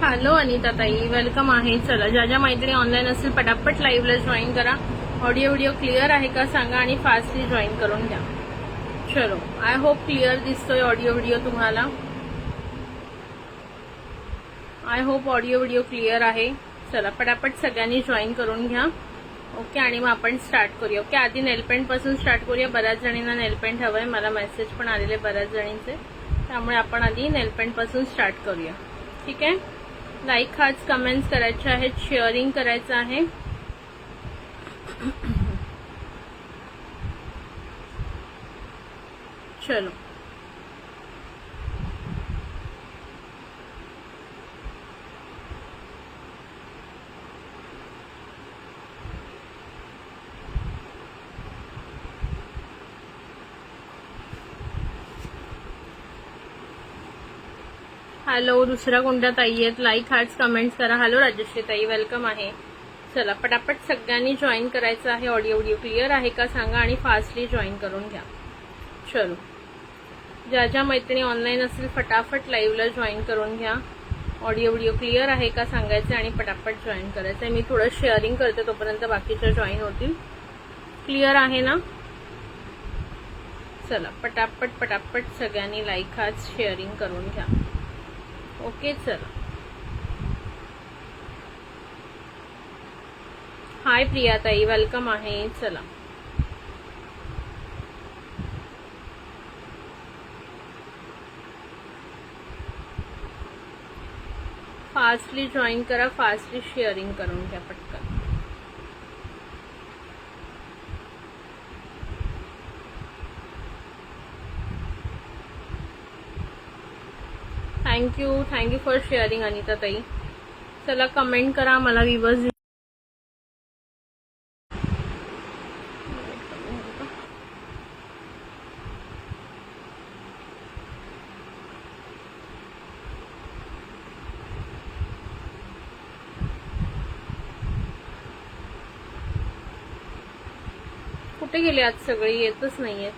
Hello Anita ताई, welcome आहे. चला, ज्या ज्या मैत्रिणी ऑनलाईन असेल पटापट लाईव्हला जॉईन करा. ऑडिओ व्हिडिओ क्लिअर आहे का सांगा आणि फास्टली जॉईन करून घ्या. चलो, आय होप क्लिअर दिसतोय ऑडिओ व्हिडिओ तुम्हाला. I hope audio video clear आहे. चला, पटापट सगळ्यांनी जॉईन करून घ्या. ओके, आणि मग आपण स्टार्ट करूया. ओके, आधी नेलपेंट पासून स्टार्ट करूया. बऱ्याच जणींना नेलपेंट हवंय, मला मेसेज पण आलेले बऱ्याच जणींचे, त्यामुळे आपण आधी नेलपेंट पासून स्टार्ट करूया. ठीक आहे. लाईक हाच कमेंट्स करायचे आहेत, शेअरिंग करायचं आहे. चलो, हॅलो, दुसरा कोणत्या ताई आहेत? लाईक हार्ट्स कमेंट्स करा. हॅलो राजश्री ताई, वेलकम आहे. चला, पटापट सगळ्यांनी जॉईन करायचं आहे. ऑडिओ व्हिडिओ क्लिअर आहे का सांगा आणि फास्टली जॉईन करून घ्या. चलो, ज्या ज्या मैत्रिणी ऑनलाईन असेल फटाफट लाईव्हला जॉईन करून घ्या. ऑडिओ व्हिडिओ क्लिअर आहे का सांगायचं आणि पटापट जॉईन करायचं. मी थोडं शेअरिंग करते, तोपर्यंत बाकीच्या जॉईन होतील. क्लिअर आहे ना? चला, पटापट पटापट सगळ्यांनी लाईक हाच शेअरिंग करून घ्या. ओके, चला. हाय प्रिया ताई, वेलकम आहे. चला, फास्टली जॉईन करा, फास्टली शेअरिंग करून घ्या पटकन. थँक्यू फॉर शेअरिंग अनिता ताई. चला, कमेंट करा, मला व्ह्यूअर्स कुठे गेले आज सगळे, येतच नाहीये.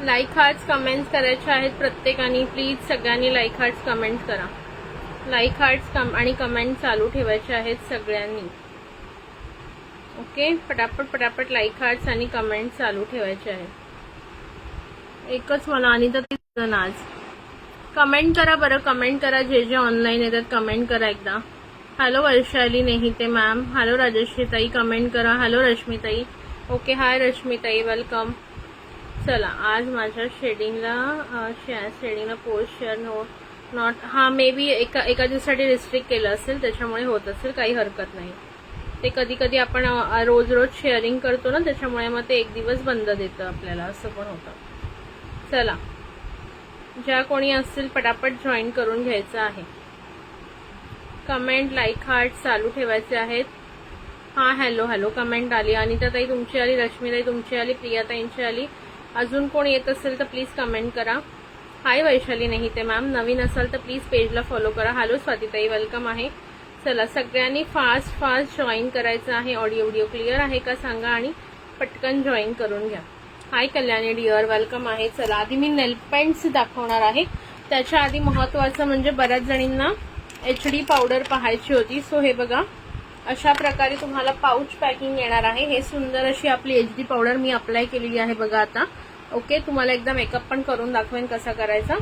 लाईक हार्ट्स कमेंट्स करायचे आहेत प्रत्येकाने. प्लीज सगळ्यांनी लाईक हार्ट्स कमेंट्स करा. लाईक हार्ट्स आणि कमेंट चालू ठेवायचे आहेत सगळ्यांनी. ओके, पटापट पटापट लाईक हार्ट्स आणि कमेंट चालू ठेवायचे आहेत. एकच मला अनिता ताई आज कमेंट करा बरं, कमेंट करा. जे जे ऑनलाईन येतात कमेंट करा एकदा. Hello Vaishali Nehite ma'am, hello Rajshree ताई, कमेंट करा. हॅलो रश्मी ताई. ओके, हाय रश्मी ताई, वेलकम. चला, आज माझ्या शेडिंगला post share not may be एका दिवसासाठी रिस्ट्रिक्ट केलं असेल, त्याच्यामुळे होत असेल, काही हरकत नाही. ते कधी कधी आपण रोज शेअरिंग करतो ना, त्याच्यामुळे मग ते एक दिवस बंद देतं आपल्याला, असं पण होतं. चला, ज्या कोणी असतील पटापट जॉईन करून घ्यायचं आहे. कमेंट लाईक हार्ट चालू ठेवायचे आहेत. हा, हॅलो कमेंट आली. अनिता ताई तुमची आली, रश्मी ताई तुमची आली, प्रिया ताईंची आली. अजून कोण येत असेल तर प्लीज कमेंट करा. हाय वैशाली नेहिते मॅम, नवीन असाल तर प्लीज पेजला फॉलो करा. हॅलो स्वातीताई, वेलकम आहे. चला, सगळ्यांनी फास्ट जॉईन करायचं आहे. ऑडिओ व्हिडिओ क्लिअर आहे का सांगा आणि पटकन जॉईन करून घ्या. हाय कल्याणी डिअर, वेलकम आहे. चला, आधी मी नेल पेंट्स दाखवणार आहे. त्याच्या आधी महत्वाचं म्हणजे बऱ्याच जणींना HD पावडर पाहायची होती. सो हे बघा, अशा प्रकारे तुम्हाला पाऊच पॅकिंग येणार आहे. हे सुंदर अशी आपली HD पावडर मी अप्लाय केलेली आहे बघा आता. ओके, तुम्हाला एकदा मेकअप पण करून दाखवेन कसा करायचा.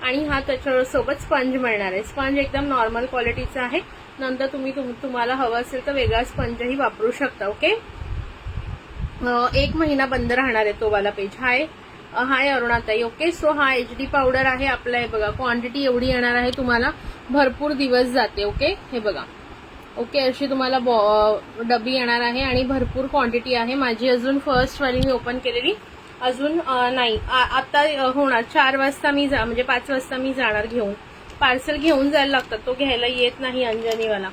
आणि हा त्याच्यासोबत स्पंज मिळणार आहे. स्पंज एकदम नॉर्मल क्वालिटीचा आहे. नंतर तुम्हाला हवं असेल तर वेगळा स्पंजही वापरू शकता. ओके, 1 महिना बंद राहणार आहे तो वाला पेज. हाय अरुणाताई. ओके, सो हा HD पावडर आहे आपला. हे बघा, क्वांटिटी एवढी येणार आहे, तुम्हाला भरपूर दिवस जाते. ओके, हे बघा. ओके, अशी तुम्हाला डबी येणार आहे आणि भरपूर क्वांटिटी आहे. माझी अजून फर्स्ट वाली मी ओपन केलेली अजून नाही आता होणार 4 वाजता मी म्हणजे 5 वाजता मी जाणार घेऊन. पार्सल घेऊन जायला लागतात, तो घ्यायला येत नाही अंजनीवाला.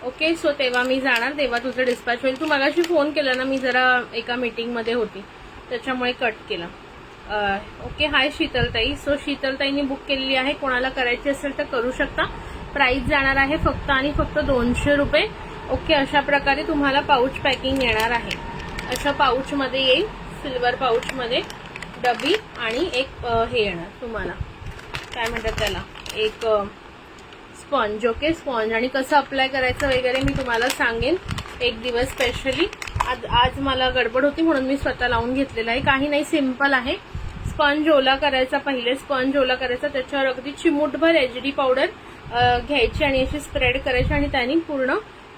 ओके, सो तेव्हा मी जाणार, तेव्हा तुझं डिस्पॅच होईल. तू मगाशी फोन केला ना, मी जरा एका मीटिंगमध्ये होती त्याच्यामुळे कट केला. ओके, हाय शीतलताई. सो शीतलताईंनी बुक केलेली आहे, कोणाला करायची असेल तर करू शकता. प्राइस जाणार आहे फक्त आणि फक्त 200 रुपये. ओके, अशा प्रकारे तुम्हाला पाऊच पॅकिंग येणार आहे. अशा पाऊचमध्ये येईल, सिल्वर पाऊचमध्ये डबी आणि एक हे येणार तुम्हाला, काय म्हणतात त्याला, एक स्पॉन्ज. Okay, sponge. आणि कसं अप्लाय करायचं वगैरे मी तुम्हाला सांगेन एक दिवस स्पेशली. आज मला गडबड होती म्हणून मी स्वतः लावून घेतलेला आहे. काही नाही, सिम्पल आहे. स्पंज ओला करायचा, पहिले स्पंज ओला करायचा, त्याच्यावर अगदी चिमूटभर HD पावडर घ्यायची आणि अशी स्प्रेड करायची आणि त्याने पूर्ण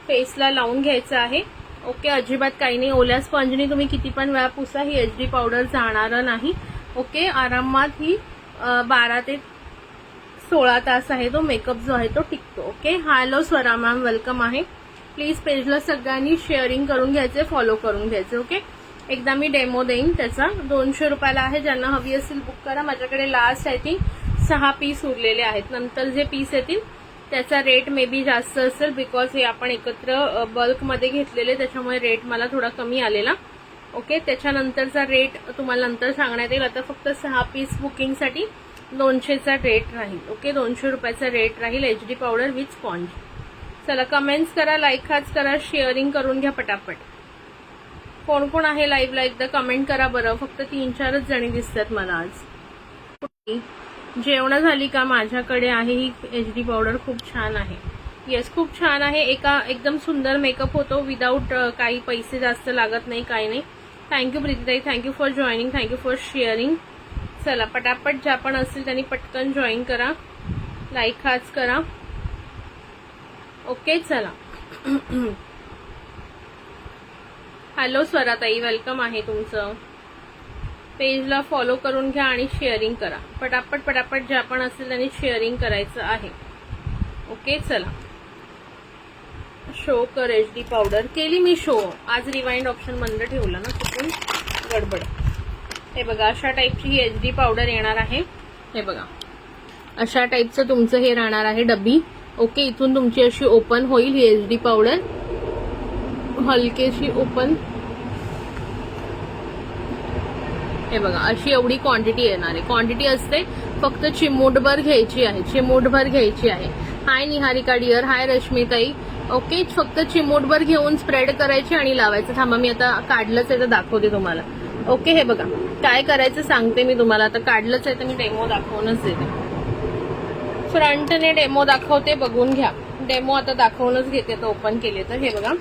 फेसला लावून घ्यायचं आहे. ओके, अजिबात काही नाही. ओल्या स्पंजनी तुम्ही किती पण वेळा पुसा, ही HD पावडर जाणार नाही. ओके, आरामात ही 12 ते 16 तास आहे तो मेकअप जो आहे तो टिकतो. Okay, hello Swara ma'am, welcome आहे. प्लीज पेजला सगळ्यांनी शेअरिंग करून घ्यायचे, फॉलो करून घ्यायचे. ओके, एकदा मी डेमो देईन त्याचा. 200 रुपयाला आहे. ज्यांना हवी असेल बुक करा. माझ्याकडे लास्ट आय थिंक 6 पीस उरलेले आहेत. नंतर जे पीस येतील त्याचा रेट मे बी जास्त असेल, बिकॉज हे आपण एकत्र बल्कमध्ये घेतलेले, त्याच्यामुळे रेट मला थोडा कमी आलेला. ओके, त्याच्यानंतरचा रेट तुम्हाला नंतर सांगण्यात येईल. आता फक्त 6 पीस बुकिंगसाठी 200चा रेट राहील. ओके, 200 रुपयाचा रेट राहील HD पावडर विथ स्पॉन्ज. चला, कमेंट्स करा, लाईक हाच करा, शेअरिंग करून घ्या पटापट. कोण कोण आहे लाईव्हला एकदा कमेंट करा बरं. फक्त 3-4च जणी दिसतात मला आज. जेवण झाली का? माझ्याकडे आहे ही HD पावडर, खूप छान आहे. येस, खूप छान आहे. एकदम सुंदर मेकअप होतो विदाऊट काही पैसे जास्त लागत नाही, काही नाही. थँक्यू प्रीतीताई, thank you for joining, thank you for sharing. चला, पटापट ज्या पण असतील त्यांनी पटकन जॉईन करा, लाईक हाच करा. ओके, चला. हॅलो स्वराताई, वेलकम आहे तुमचं. पेजला फॉलो करून घ्या आणि शेअरिंग करा पटापट पटापट. ज्या पण असेल त्यांनी शेअरिंग करायचं आहे. ओके, चला. शो कर HD पावडर केली मी शो. आज रिवाइंड ऑप्शन बंद ठेवला ना, चुकून गडबड. हे बघा, अशा टाईपची ही HD पावडर येणार आहे. हे बघा, अशा टाईपचं तुमचं हे राहणार आहे डबी. ओके, इथून तुमची अशी ओपन होईल ही HD पावडर, हलकेशी ओपन. हे बघा, अशी एवढी क्वांटिटी येणार आहे. क्वांटिटी असते फक्त चिमूटभर घ्यायची आहे, चिमूटभर घ्यायची आहे. हाय निहारिका डिअर, हाय रश्मीताई. ओके, फक्त चिमूटभर घेऊन स्प्रेड करायची आणि लावायचं. थांबा, मी आता काढलंच आहे तर दाखवते तुम्हाला. ओके, हे बघा काय करायचं सांगते मी तुम्हाला. आता काढलंच आहे तर मी डेमो दाखवूनच देते. फ्रंटने डेमो दाखवते, बघून घ्या. डेमो आता दाखवूनच घेते. आता ओपन केले तर हे बघा,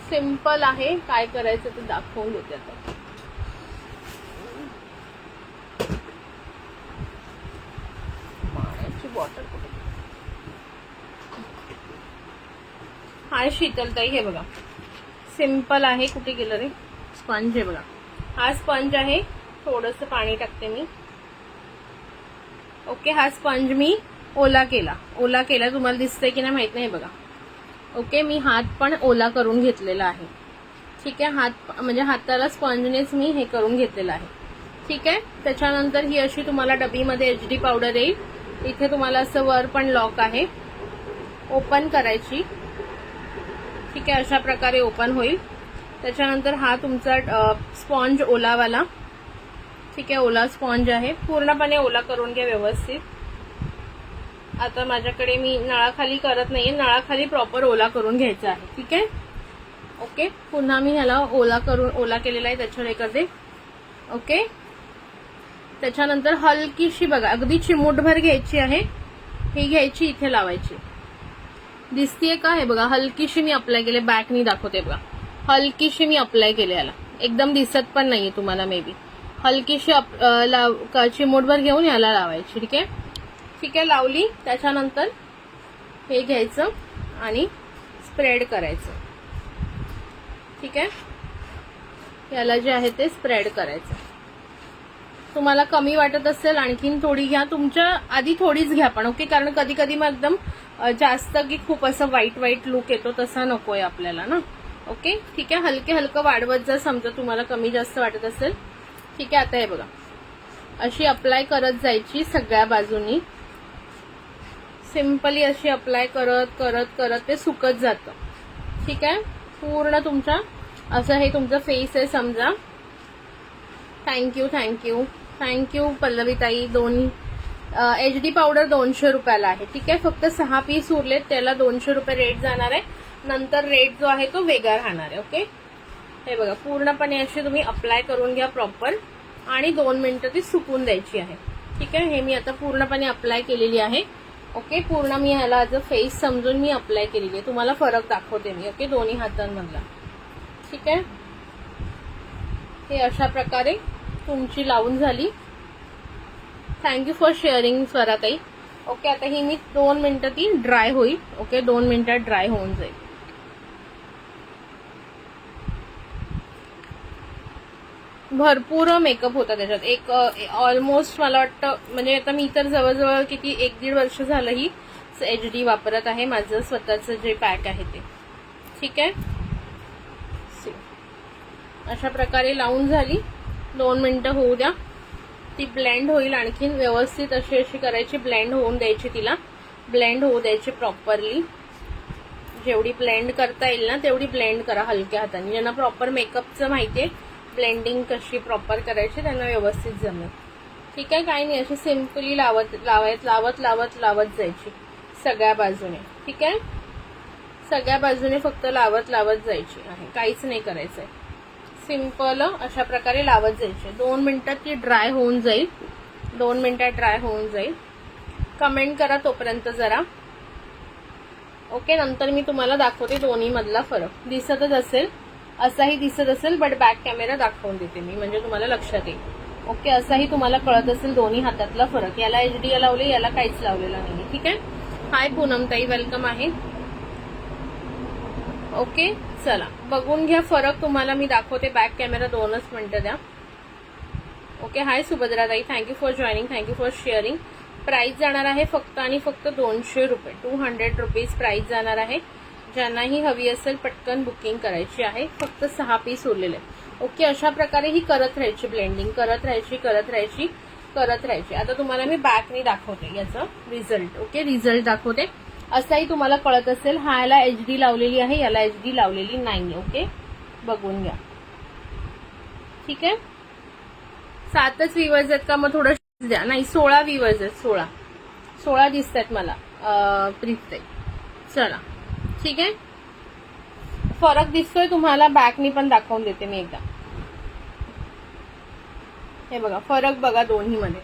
सिम्पल आहे. काय करायचं ते दाखवून देते आता. पाण्याची बॉटल कुठे? हाय शीतलताई, हे बघा सिम्पल आहे. कुठे गेलं रे स्पंज? हे बघा, हा स्पंज आहे. थोडंसं पाणी टाकते मी. ओके, हा स्पंज मी ओला केला. तुम्हाला दिसतंय की नाही माहित नाही. बघा, ओके, मी हात पण ओला करून घेतलेला आहे. ठीक आहे, हात म्हणजे हाताला स्पंजनेच मी हे करून घेतलेलं आहे. ठीक आहे, त्याच्यानंतर ही अशी तुम्हाला डबीमध्ये HD पावडर येईल. इथे तुम्हाला असं वर पण लॉक आहे, ओपन करायची. ठीक आहे, अशा प्रकारे ओपन होईल. त्याच्यानंतर हा तुमचा स्पॉन्ज ओलावाला. ठीक आहे, ओला स्पॉन्ज आहे. पूर्णपणे ओला करून घ्या व्यवस्थित. आता माझ्याकडे मी नळाखाली करत नाहीये, नळाखाली प्रॉपर ओला करून घ्यायचा आहे. ठीक आहे, ओके. पुन्हा मी ह्याला ओला केलेला आहे त्याच्यावर हे करते. ओके, त्याच्यानंतर हलकीशी बघा, अगदी चिमूटभर घ्यायची आहे. ही घ्यायची, इथे लावायची. दिसतीये का? हे बघा, हलकीशी मी अप्लाय केले. बॅकनी दाखवते बघा, हलकीशी मी अप्लाय केले. याला एकदम दिसत पण नाहीये तुम्हाला मे बी. हलकीशी चिमूटभर घेऊन याला लावायची. ठीक आहे, ठीक आहे, लावली. त्याच्यानंतर हे घ्यायचं आणि स्प्रेड करायचं. ठीक आहे, याला जे आहे ते स्प्रेड करायचं. तुम्हाला कमी वाटत असेल आणखीन थोडी घ्या. तुमच्या आधी थोडीच घ्या पण. ओके, कारण कधी कधी मग एकदम जास्त की खूप असं व्हाईट लुक येतो, तसा नकोय आपल्याला ना. ओके, ठीक आहे, हलकं वाढवत जा समजा तुम्हाला कमी जास्त वाटत असेल. ठीक आहे. आता हे बघा, अशी अप्लाय करत जायची सगळ्या बाजूनी. सिंपली अशी अप्लाय करत करत करत ते सुकत जातं. ठीक आहे. पूर्ण तुमच्या असं हे तुमचं फेस आहे समजा. थँक्यू थँक्यू थँक्यू पल्लवीताई. दोन्ही HD पावडर 200 रुपयाला आहे. ठीक आहे. फक्त 6 पीस उरलेत, त्याला 200 रुपये रेट जाणार आहे. नंतर रेट जो आहे तो वेगळा राहणार आहे. ओके. हे बघा, पूर्णपणे अशी तुम्ही अप्लाय करून घ्या प्रॉपर आणि 2 मिनिटं ती सुकून द्यायची आहे. ठीक आहे. हे मी आता पूर्णपणे अप्लाय केलेली आहे. ओके. पूर्ण मी ह्याला आज फेस समजून मी अप्लाय केलेली आहे. तुम्हाला फरक दाखवते मी. ओके, दोन्ही हातांमधला. ठीक आहे. हे अशा प्रकारे तुमची लावून झाली. थँक्यू फॉर शेअरिंग स्वराताई. ओके. आता ही मी 2 मिनिटं ती ड्राय होईल. ओके, 2 मिनिटात ड्राय होऊन जाईल. भरपूर मेकअप होता त्याच्यात. एक ऑलमोस्ट मला वाटतं, म्हणजे आता मी तर जवळजवळ किती 1-1.5 वर्ष झालं ही HD वापरत आहे. माझं स्वतःचं जे पॅक आहे ते. ठीक आहे. अशा प्रकारे लावून झाली. 2 मिनिटं होऊ द्या. ती ब्लेंड होईल आणखीन व्यवस्थित. अशी अशी करायची, ब्लेंड होऊन द्यायची, तिला ब्लेंड होऊ द्यायची प्रॉपरली. जेवढी ब्लेंड करता येईल ना तेवढी ब्लेंड करा हलक्या हाताने. ज्यांना प्रॉपर मेकअपचं माहितीये ब्लेंडिंग कशी प्रॉपर करायची त्यांना व्यवस्थित जमेल. ठीक आहे. काही नाही, अशी सिंपली लावत जायची सगळ्या बाजूने. ठीक आहे. सगळ्या बाजूने फक्त लावत जायची आहे. काहीच नाही करायचंय. सिंपल अशा प्रकारे लावत जायचे. 2 मिनिटात ती ड्राय होऊन जाईल. 2 मिनिटात ड्राय होऊन जाईल. कमेंट करा तोपर्यंत जरा. ओके. नंतर मी तुम्हाला दाखवते दोन्ही मधला फरक. दिसतच असेल, असाही दिसत असेल, बट बॅक कॅमेरा दाखवून देते मी म्हणजे तुम्हाला लक्षात येईल. ओके. असाही तुम्हाला कळत असेल दोन्ही हातातला फरक. याला HD लावले, याला काहीच लावलेला नाही. ठीक आहे. हाय पूनमताई, वेलकम आहे. ओके. चला बघून घ्या फरक. तुम्हाला मी दाखवते बॅक कॅमेरा. 2च मिनिटं द्या. ओके. हाय सुभद्राताई, thank you for joining, thank you for sharing. Price जाणार आहे फक्त आणि फक्त 200 रुपये. 200 रुपीज प्राइस जाणार आहे. ज्यांनाही हवी असेल पटकन बुकिंग करायची आहे. फक्त 6 पीस उरलेले. ओके. अशा प्रकारे ही करत राहायची, ब्लेंडिंग करत राहायची. आता तुम्हाला मी बॅकने दाखवते याचं रिझल्ट. ओके. रिझल्ट दाखवते. असाही तुम्हाला कळत असेल. हा याला HD लावलेली आहे, याला HD लावलेली नाही. ओके. बघून घ्या. ठीक आहे. 7च व्ह्यूअर्स आहेत का? मग थोडं द्या. नाही, 16 व्ह्यूअर्स आहेत. 16 दिसत आहेत मला. प्रीत. चला. ठीक आहे. फरक दिसतोय तुम्हाला. बॅकनी पण दाखवून देते मी एकदा. हे बघा, फरक बघा दोन्ही मध्ये.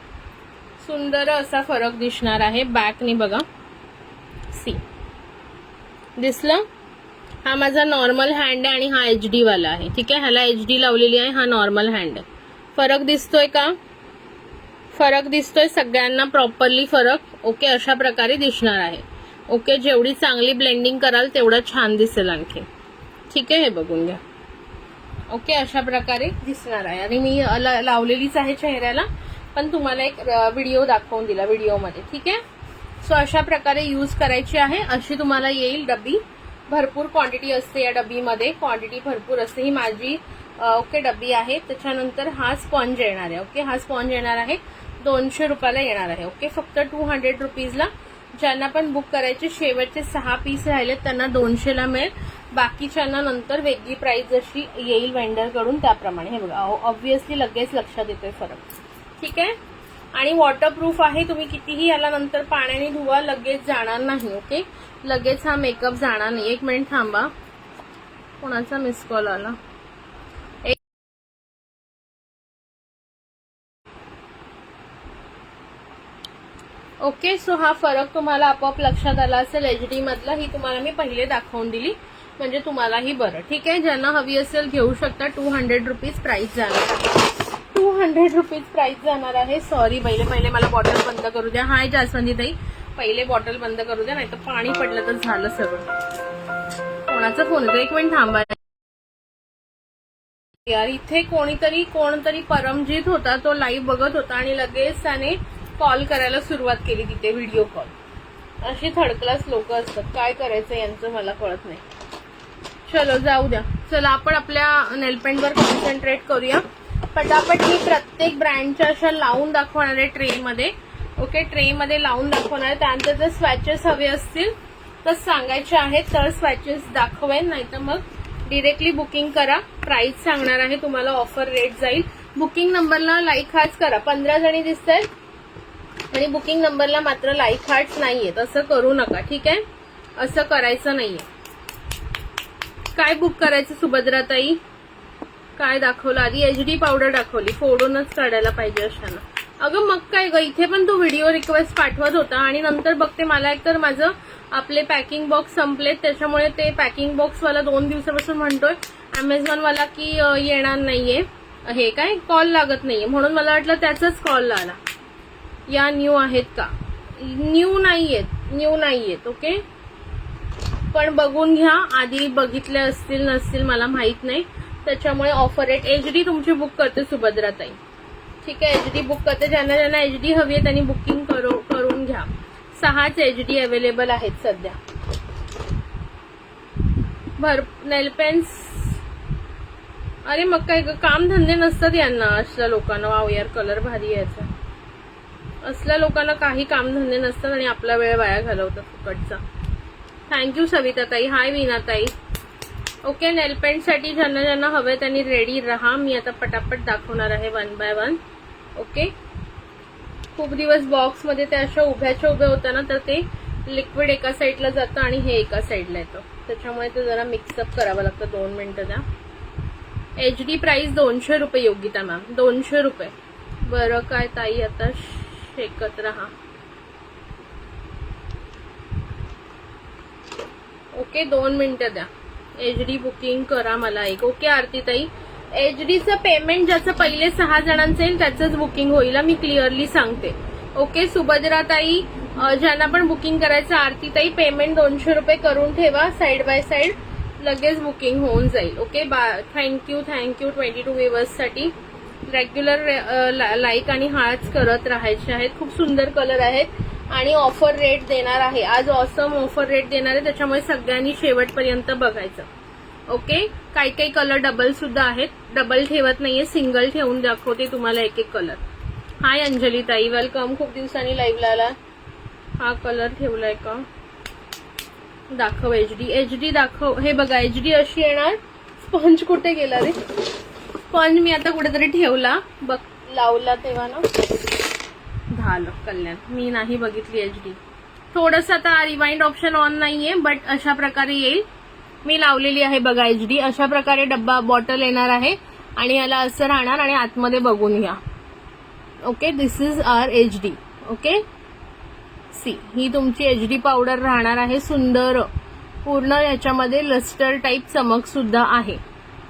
सुंदर असा फरक दिसणार आहे. बॅकनी बघा. सी दिसलं. हा माझा नॉर्मल हँड आहे आणि हा HD वाला आहे. ठीक आहे. ह्याला HD लावलेली आहे, हा नॉर्मल हँड आहे. फरक दिसतोय का? फरक दिसतोय सगळ्यांना प्रॉपरली फरक. ओके. अशा प्रकारे दिसणार आहे. ओके. जेवढी चांगली ब्लेंडिंग कराल तेवढं छान दिसेल आणखी. ठीक आहे. हे बघून घ्या. ओके. अशा प्रकारे दिसणार आहे. आणि मी लावलेलीच आहे चेहऱ्याला, पण तुम्हाला एक व्हिडिओ दाखवून दिला व्हिडिओमध्ये. ठीक आहे. सो अशा प्रकारे यूज करायची आहे. अशी तुम्हाला येईल डबी. भरपूर क्वांटिटी असते या डबीमध्ये. क्वांटिटी भरपूर असते. ही माझी ओके डबी आहे. त्याच्यानंतर हा स्पॉन्ज येणार आहे. ओके. हा स्पॉन्ज येणार आहे 200 रुपयाला येणार आहे. ओके. फक्त 200 रुपीजला. ज्यांना पण बुक करायचे शेवटचे 6 पीस राहिलेत त्यांना 200ला मिळेल. बाकीच्यांना नंतर वेगळी प्राइस जशी येईल वेंडरकडून त्याप्रमाणे. हे बघा, ऑब्व्हियसली लगेच लक्षात येतोय फरक. ठीक आहे. आणि वॉटरप्रूफ आहे. तुम्ही कितीही याला नंतर पाण्याने धुवा, लगेच जाणार नाही. ओके. लगेच हा मेकअप जाणार नाही. 1 मिनिट थांबा. कोणाचा मिस कॉल आला? ओके. सो हा फरक तुम्हाला आपोआप लक्षात आला असेल. HD मधला ही तुम्हाला मी पहिले दाखवून दिली म्हणजे तुम्हालाही बरं. ठीक आहे. ज्यांना हवी असेल घेऊ शकता. 200 रुपीज प्राइस जाणार आहे. 200 रुपीज प्राइस जाणार आहे. सॉरी, पहिले मला बॉटल बंद करू द्या. हाय जास्वंदीताई, पहिले बॉटल बंद करू द्या, नाही तर पाणी पडलं तर झालं सगळं. कोणाचा फोन येतो? 1 मिनिट थांबा यार. इथे कोणतरी परमजीत होता, तो लाईव्ह बघत होता आणि लगेच त्याने कॉल करायला सुरुवात केली तिथे, व्हिडिओ कॉल. अशी थर्ड क्लास लोक असतात. काय करायचं यांचं मला कळत नाही. चलो जाऊ द्या. चला आपण आपल्या नेलपेंटवर कॉन्सन्ट्रेट करूया. पटापट मी प्रत्येक ब्रँडच्या अशा लावून दाखवणार आहे ट्रेमध्ये. ओके, ट्रेमध्ये लावून दाखवणार आहे. त्यानंतर जर स्वॅचेस हवे असतील तर सांगायचे आहेत तर स्वॅचेस दाखवेन, नाही तर मग डिरेक्टली बुकिंग करा. प्राइस सांगणार आहे तुम्हाला, ऑफर रेट जाईल. बुकिंग नंबरला लाईक हार्ट्स करा. 15 जणी दिसत आहेत आणि बुकिंग नंबरला मात्र लाईक हार्ट्स नाहीयेत. असं करू नका, ठीक आहे? असं करायचं नाहीये. काय बुक करायचं सुभद्राताई? काय दाखवलं आधी? एचडी पावडर दाखवली, फोडूनच काढायला पाहिजे अशानं. अगं मग काय ग, इथे पण तो व्हिडिओ रिक्वेस्ट पाठवत होता आणि नंतर बघते मला एकतर माझं आपले पॅकिंग बॉक्स संपलेत, त्याच्यामुळे ते पॅकिंग बॉक्स वाला 2 दिवसापासून म्हणतोय अमेझॉन वाला की येणार नाहीये. हे काय कॉल लागत नाहीये, म्हणून मला वाटलं त्याचाच कॉल आला. या न्यू आहेत का? न्यू नाहीयेत. ओके, पण बघून घ्या. आधी बघितले असतील नसतील मला माहित नाही, त्याच्यामुळे ऑफर रेट. एचडी तुमची बुक करते सुभद्राताई, ठीक आहे? एचडी बुक करते. ज्यांना एचडी हवी आहे त्यांनी बुकिंग करून घ्या. 6च एचडी अवेलेबल आहेत सध्या. नेलपेन्स, अरे मग काय काम धंदे नसतात यांना, असल्या लोकांना. वाव यार, कलर भारी यायचा. असल्या लोकांना काही काम धंदे नसतात आणि आपला वेळ वाया घालवतात फुकटचा. थँक्यू सविताताई. हाय वीणाताई. ओके, नेलपेंट साठी ज्यांना हवे त्यांनी रेडी राहा. मी आता पटापट दाखवणार आहे 1 बाय 1. ओके, खूप दिवस बॉक्स मध्ये ते अशा उभ्या होत्या ना, तर ते लिक्विड एका साईडला जातं आणि हे एका साईडला येतं, त्याच्यामुळे ते जरा मिक्सअप करावं लागतं. 2 मिनिटं द्या. एचडी प्राइस 200 रुपये योगिता मॅम, 200 रुपये. बरं काय ताई, आता शेकत राहा. ओके, 2 मिनिटं द्या. एचडी बुकिंग करा मला एक. ओके आरती ताई, एचडीचं पेमेंट ज्याचं पहिले 6 जणांचं येईल त्याचंच बुकिंग होईल, मी क्लिअरली सांगते. ओके, सुभद्रा ताई, ज्यांना पण बुकिंग करायचं, आरती ताई, पेमेंट 200 रुपये करून ठेवा साइड बाय साइड, लगेच बुकिंग होऊन जाईल. ओके, थँक्यू 22 व्ह्यूअर्स साठी. रेग्युलर लाईक आणि हार्ट्स करत राहायचे आहेत. खूप सुंदर कलर आहेत आणि ऑफर रेट देणार आहे आज. ऑसम ऑफर रेट देणार आहे, त्याच्यामुळे सगळ्यांनी शेवटपर्यंत बघायचं. ओके, काही कलर डबल सुद्धा आहेत. डबल ठेवत नाहीये, सिंगल ठेवून दाखवते तुम्हाला एक कलर. हाय अंजली ताई, वेलकम. खूप दिवसांनी लाईव्हला आला. हा कलर ठेवलाय का? दाखव एचडी दाखव. हे बघा, एचडी अशी येणार. स्पंज कुठे गेला रे? स्पंज मी आता कुठेतरी ठेवला, बघ लावला तेव्हा ना. झालं कल्याण, मी नाही बघितली एचडी. थोडस आता रिवाइंड ऑप्शन ऑन नाहीये, बट अशा प्रकारे येईल. मी लावलेली आहे बघा एचडी. अशा प्रकारे डब्बा बॉटल येणार आहे आणि याला असं राहणार आणि आतमध्ये बघून घ्या. Okay, this is our HD. Okay, see, ही तुमची एचडी पावडर राहणार आहे. सुंदर पूर्ण याच्यामध्ये लस्टर टाईप चमक सुद्धा आहे.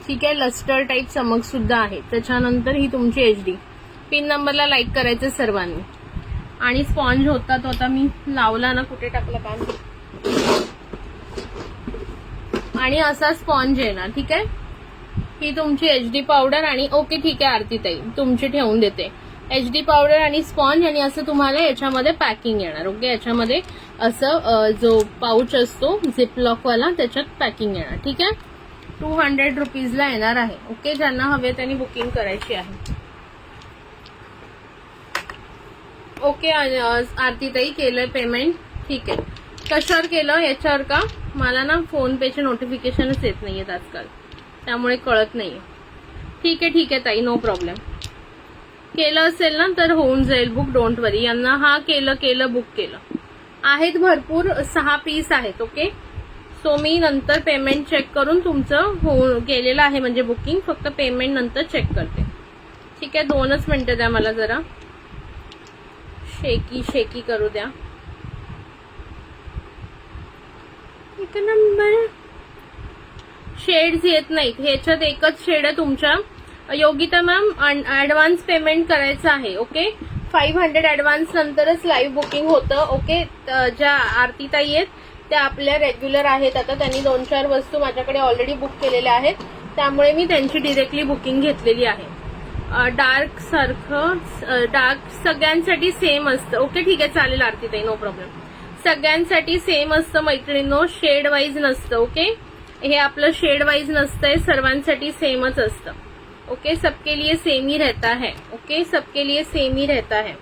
ठीक आहे, लस्टर टाईप चमक सुद्धा आहे. त्याच्यानंतर ही तुमची एचडी. पिन नंबरला लाईक करायचं सर्वांनी. आणि स्पॉन्ज होता तो आता मी लावला ना, कुठे टाकला काय. आणि असा स्पॉन्ज येणार. ठीक आहे, ही तुमची एचडी पावडर. आणि ओके ठीक आहे आरती ताई, तुमची ठेवून देते. एचडी पावडर आणि स्पॉन्ज आणि असं तुम्हाला याच्यामध्ये पॅकिंग येणार. ओके, याच्यामध्ये असं जो पाऊच असतो झिपलॉक वाला, त्याच्यात पॅकिंग येणार. ठीक आहे, 200 रुपीजला येणार आहे. ओके, ज्यांना हवे त्यांनी बुकिंग करायची आहे. ओके आरती ताई, केलंय पेमेंट. ठीक आहे, कशावर केलं याच्यावर का? मला ना फोन पेचे नोटिफिकेशनच येत नाहीयेत आजकाल, त्यामुळे कळत नाहीये. ठीक आहे ताई, नो प्रॉब्लेम. केलं असेल ना तर होऊन जाईल बुक, डोंट वरी. यांना हा केलं बुक केलं. आहेत भरपूर, 6 पीस आहेत. ओके, सो मी नंतर पेमेंट चेक करून तुमचं होऊन गेलेलं आहे म्हणजे बुकिंग, फक्त पेमेंट नंतर चेक करते. ठीक आहे, 2च मिनिटं द्या मला, जरा शेकी करू द्या. एक नंबर. शेड्स येत नाहीत ह्याच्यात, एकच शेड आहे तुमच्या. योगिता मॅम, ऍडव्हान्स पेमेंट करायचं आहे. ओके, 500 ऍडव्हान्स नंतरच लाईव्ह बुकिंग होतं. ओके, ज्या आरतीताई आहेत त्या आपल्या रेग्युलर आहेत. आता त्यांनी 2-4 वस्तू माझ्याकडे ऑलरेडी बुक केलेल्या आहेत, त्यामुळे मी त्यांची डिरेक्टली बुकिंग घेतलेली आहे. डार्क सगळ्यांसाठी सेम असतं. ओके ठीक आहे, चालेल आरतीताई, नो प्रॉब्लेम. सगळ्यांसाठी सेम असतं मैत्रिणींनो, शेड वाईज नसतं. ओके, हे आपलं शेड वाईज नसतंय, सर्वांसाठी सेमच असतं. ओके, सबके लिए सेम ही रहता है. ओके, सबके लिए सेम ही रहता है.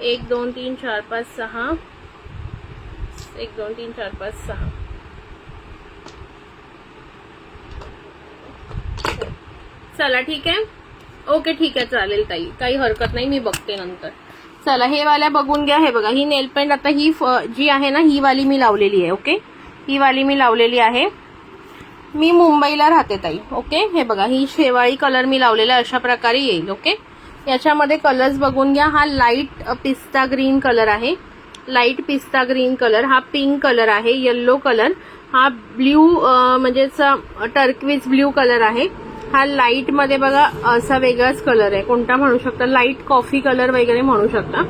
1 2 3 4 5 6, 1 2 3 4 5 6. चला ठीक आहे. ओके ठीक आहे, चालेल ताई, काही हरकत नाही, मी बघते नंतर. चला हे वाल्या बघून घ्या. हे बघा, ही नेल पेंट आता ही जी आहे ना, ही वाली मी लावलेली आहे. ओके, ही वाली मी लावलेली आहे. मी मुंबईला राहते ताई. ओके, हे बघा, ही शेवाळी कलर मी लावलेला अशा प्रकारे येईल. ओके, याच्यामध्ये कलर्स बघून घ्या. हा लाईट पिस्ता ग्रीन कलर आहे, लाईट पिस्ता ग्रीन कलर. हा पिंक कलर आहे, येल्लो कलर. हा ब्ल्यू म्हणजे टर्क्विज ब्ल्यू कलर आहे. हा लाईट मध्ये बघा असा वेगळाच कलर आहे, कोणता म्हणू शकता, लाईट कॉफी कलर वगैरे म्हणू शकता.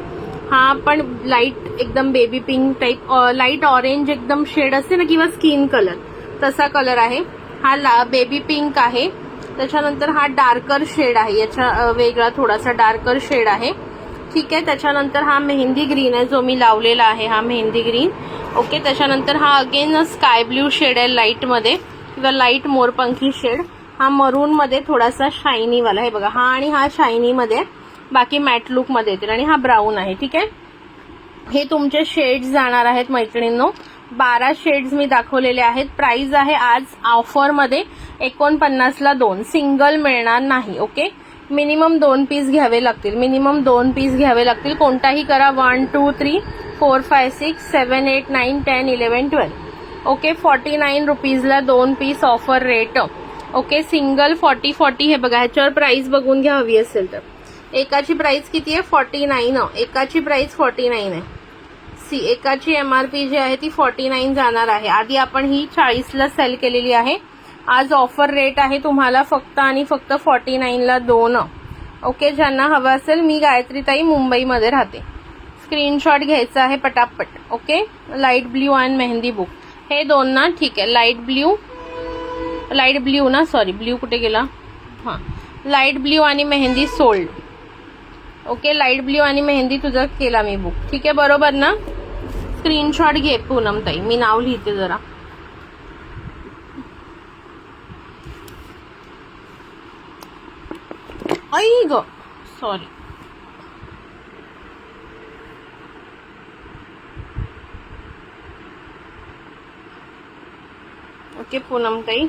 हा पण लाईट एकदम baby pink type, light orange एकदम शेड असते ना, किंवा स्किन कलर, तसा कलर आहे. हा बेबी पिंक आहे. त्याच्यानंतर हा डार्कर शेड आहे, याचा वेगळा थोडासा डार्कर शेड आहे. ठीक आहे, त्याच्यानंतर हा मेहंदी ग्रीन आहे जो मी लावलेला आहे, हा मेहंदी ग्रीन. ओके, त्याच्यानंतर हा अगेन स्काय ब्ल्यू शेड आहे लाईट मध्ये, किंवा लाईट मोरपंखी शेड. हा मरून मध्ये थोडासा शायनी वाला. हे बघा, हा आणि हा शायनी मध्ये, बाकी मॅट लुक मध्ये येतील. आणि हा ब्राऊन आहे. ठीक आहे, हे तुमचे शेड्स जाणार आहेत मैत्रिणींनो. 12 शेड्स मी दाखवलेले आहेत. प्राइस आहे आज ऑफर मध्ये 49 ला 2, सिंगल मिळणार नाही. ओके, मिनिमम 2 पीस घ्यावे लागतील, मिनिमम 2 पीस घ्यावे लागतील. कोणताही करा. 1 2 3 4 5 6 7 8 9 10 11 12. ओके, 49 रुपीजला 2 piece offer rate. Okay, single 40. हे बघा, ह्याच्यावर प्राइस बघून घ्या हवी असेल तर. एकाची प्राइस किती आहे? 49. एकाची प्राइस 49 आहे. सी, एकाची एमआरपी जी आहे ती 49 जाणार आहे. आधी आपण ही 40 ला सेल केलेली आहे. आज ऑफर रेट आहे तुम्हाला फक्त आणि फक्त 49 ला 2. ओके, ज्यांना हवं असेल, मी गायत्री ताई मुंबईमध्ये राहते. स्क्रीनशॉट घ्यायचा आहे पटापट. ओके, लाईट ब्ल्यू आणि मेहंदी बुक हे 2 ना. ठीक आहे, लाईट ब्ल्यू ना, सॉरी, ब्ल्यू कुठे गेला? हां, लाईट ब्ल्यू आणि mehndi sold. Okay, light blue आणि मेहंदी तुझा केला मी बुक. ठीक आहे, बरोबर ना? स्क्रीनशॉट घे पूनम ताई, मी नाव लिहिते जरा. आई ग, सॉरी. ओके पूनम ताई,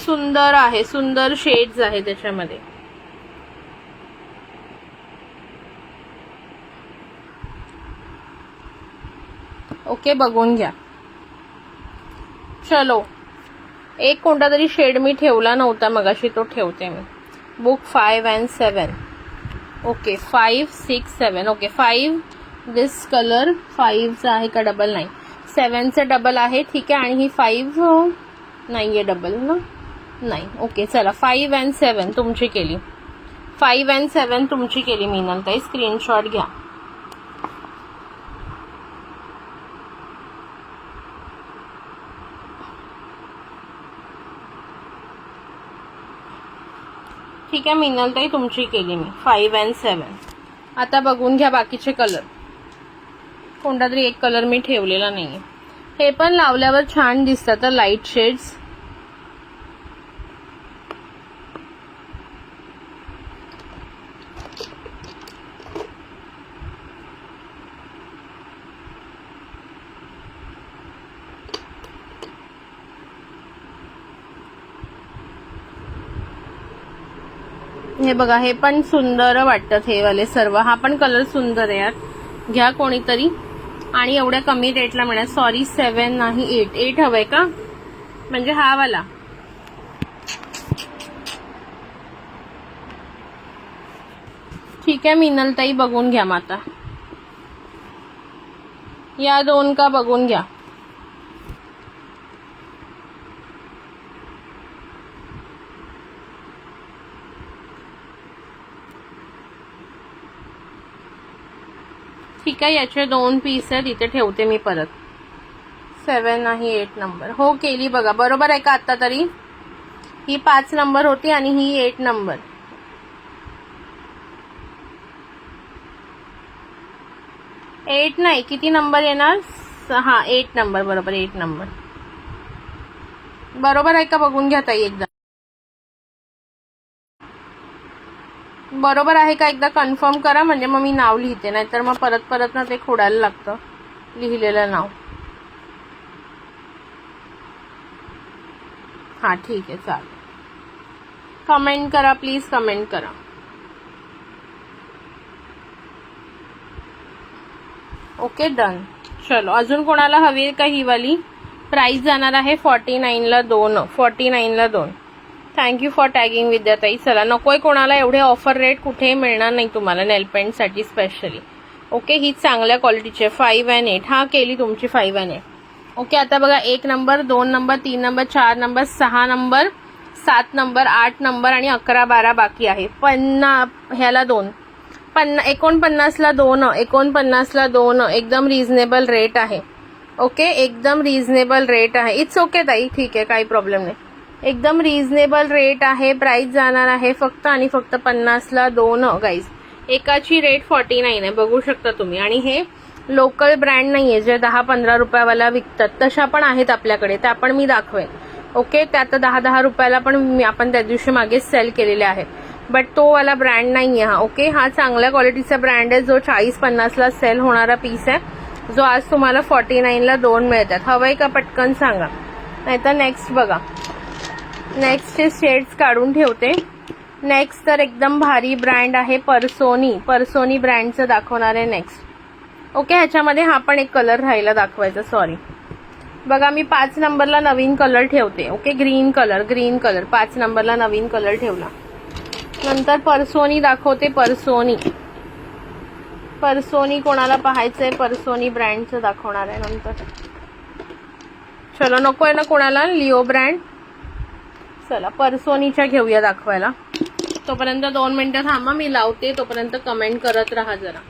सुंदर आहे, सुंदर शेड्स आहे त्याच्यामध्ये. ओके, बघून घ्या. चलो, एक कोणता तरी शेड मी ठेवला नव्हता मगाशी, तो ठेवते मी. Book 5 and 7. Okay, 5 6 7. Okay, 5 this colour 5चा आहे का डबल? नाही, 7चं डबल आहे. ठीक आहे, आणि ही 5 नाहीये डबल ना, नाही. ओके, चला, 5 and 7 तुमची केली. 5 and 7 तुमची केली मीनल ताई. स्क्रीनशॉट घ्या. ठीक आहे मीनल ताई, तुमची केली मी. 5 and 7. आता बघून घ्या बाकीचे कलर. कोणता तरी एक कलर मी ठेवलेला नाहीये. हे पण लावल्यावर छान दिसतात लाईट शेड्स. हे बघा, हे पण सुंदर वाटतात हे वाले सर्व. हा पण कलर सुंदर आहे यार, घ्या कोणीतरी. आणि एवढ्या कमी रेटला मिळेल. सॉरी, 7 नाही, 8 हवंय का? म्हणजे हा वाला. ठीक आहे मीनल ताई, बघून घ्या मग आता. या 2 का बघून घ्या. ठीक आहे, याचे 2 पीस आहेत. इथे ठेवते मी परत. 7 नाही, 8 नंबर. हो, केली बघा. बरोबर आहे का आता तरी? ही 5 नंबर होती आणि ही 8 नंबर. एट नाही, किती नंबर येणार? 8 नंबर, बरोबर, 8 नंबर. बरोबर आहे का बघून घ्या ताई एकदा. बरोबर आहे का एकदा कन्फर्म करा, म्हणजे मग मी नाव लिहिते, नाहीतर मग परत परत ना ते खोडायला लागतं लिहिलेलं नाव. हां ठीक आहे चालेल. कमेंट करा प्लीज, कमेंट करा. Okay done. चलो अजून कोणाला हवी आहे का ही वाली? प्राइस जाणार आहे 49ला 2. 49ला 2. थँक्यू फॉर टॅगिंग विद्याताई. चला नकोय कोणाला एवढे ऑफर रेट कुठेही मिळणार नाही तुम्हाला नेल पेंटसाठी स्पेशली. ओके ही चांगल्या क्वालिटीची 5 and 8. हा केली तुमची 5 and 8. ओके आता बघा 1 number 2 number 3 number 4 number 6 number 7 number 8 number आणि 11 12 बाकी आहे. ह्याला 2 49ला 2. 49ला 2 एकदम रिझनेबल रेट आहे. ओके एकदम रिझनेबल रेट आहे. इट्स ओके ताई, ठीक आहे काही प्रॉब्लेम नाही. एकदम रिझनेबल रेट आहे. प्राइस जाणार आहे फक्त आणि फक्त 50ला 2 गाईज. एकाची रेट 49 आहे बघू शकता तुम्ही. आणि हे लोकल ब्रँड नाहीये जे 10-15 रुपयावाला विकतात, तशा पण आहेत आपल्याकडे, त्या पण मी दाखवेन. ओके त्यात 10-10 रुपयाला पण आपण त्या दिवशी मागे सेल केलेले आहेत, बट तो वाला ब्रँड नाहीये हा. ओके हा चांगल्या क्वालिटीचा ब्रँड आहे जो 40-50ला सेल होणारा पीस आहे, जो आज तुम्हाला 49ला 2 मिळतात. हवंय का पटकन सांगा, नाहीतर नेक्स्ट बघा. नेक्स्टचे शेड्स काढून ठेवते. नेक्स्ट तर एकदम भारी ब्रँड आहे परसोनी ब्रँडचं दाखवणार आहे नेक्स्ट. ओके ह्याच्यामध्ये हा पण एक कलर राहिला दाखवायचा, सॉरी. बघा मी 5 नंबरला नवीन कलर ठेवते. ओके ग्रीन कलर 5 नंबरला नवीन कलर ठेवला. नंतर परसोनी दाखवते. परसोनी कोणाला पाहायचंय परसोनी ब्रँडचं दाखवणार आहे नंतर. चलो नको आहे ना कोणाला लिओ ब्रँड. चला परसोनीच्या घेऊया दाखवायला. तोपर्यंत 2 मिनिटं थांबा मी लावते, तोपर्यंत कमेंट करत राहा जरा.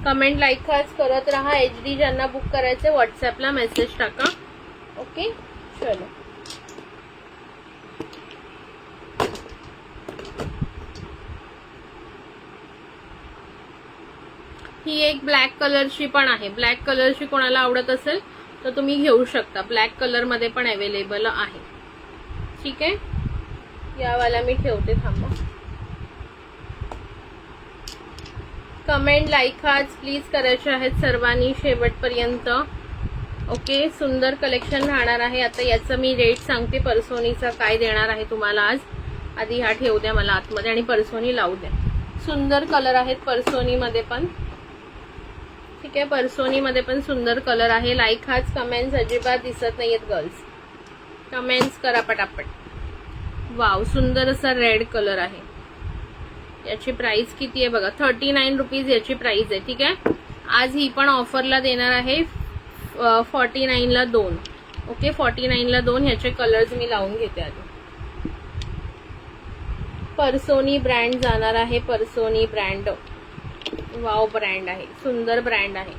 कमेंट लाईक करत राहा. HD ज्यांना बुक करायचे व्हॉट्सअपला मेसेज टाका. ओके चलो ही एक ब्लॅक कलरची पण आहे. ब्लॅक कलरची कोणाला आवडत असेल तर तुम्ही घेऊ शकता. ब्लॅक कलर मध्ये पण अवेलेबल आहे. ठीक आहे यावाला मी ठेवते थांबा. कमेंट लाईक प्लीज करायचे आहेत सर्वांनी शेवटपर्यंत. ओके सुंदर कलेक्शन राहणार आहे. आता याचं मी रेट सांगते परसोनीचा काय देणार आहे तुम्हाला आज. आधी हा ठेवू द्या मला आतमध्ये आणि परसोनी लावू द्या. सुंदर कलर आहेत परसोनी मध्ये पण. ठीक आहे परसोनी मध्ये पण सुंदर कलर आहे. लाईक कमेंट्स अजिबात दिसत नाहीयेत गर्ल्स, कमेंट्स करा पटापट. वाव सुंदर असा रेड कलर आहे. याची प्राइस किती आहे बघा 39 रुपीज याची प्राइस आहे. ठीक आहे आज ही पण ऑफरला देणार आहे 49ला 2. ओके 49ला 2 ह्याचे कलर्स मी लावून घेते आधी. परसोनी ब्रँड जाणार आहे. परसोनी ब्रँड वाव ब्रँड आहे, सुंदर ब्रँड आहे.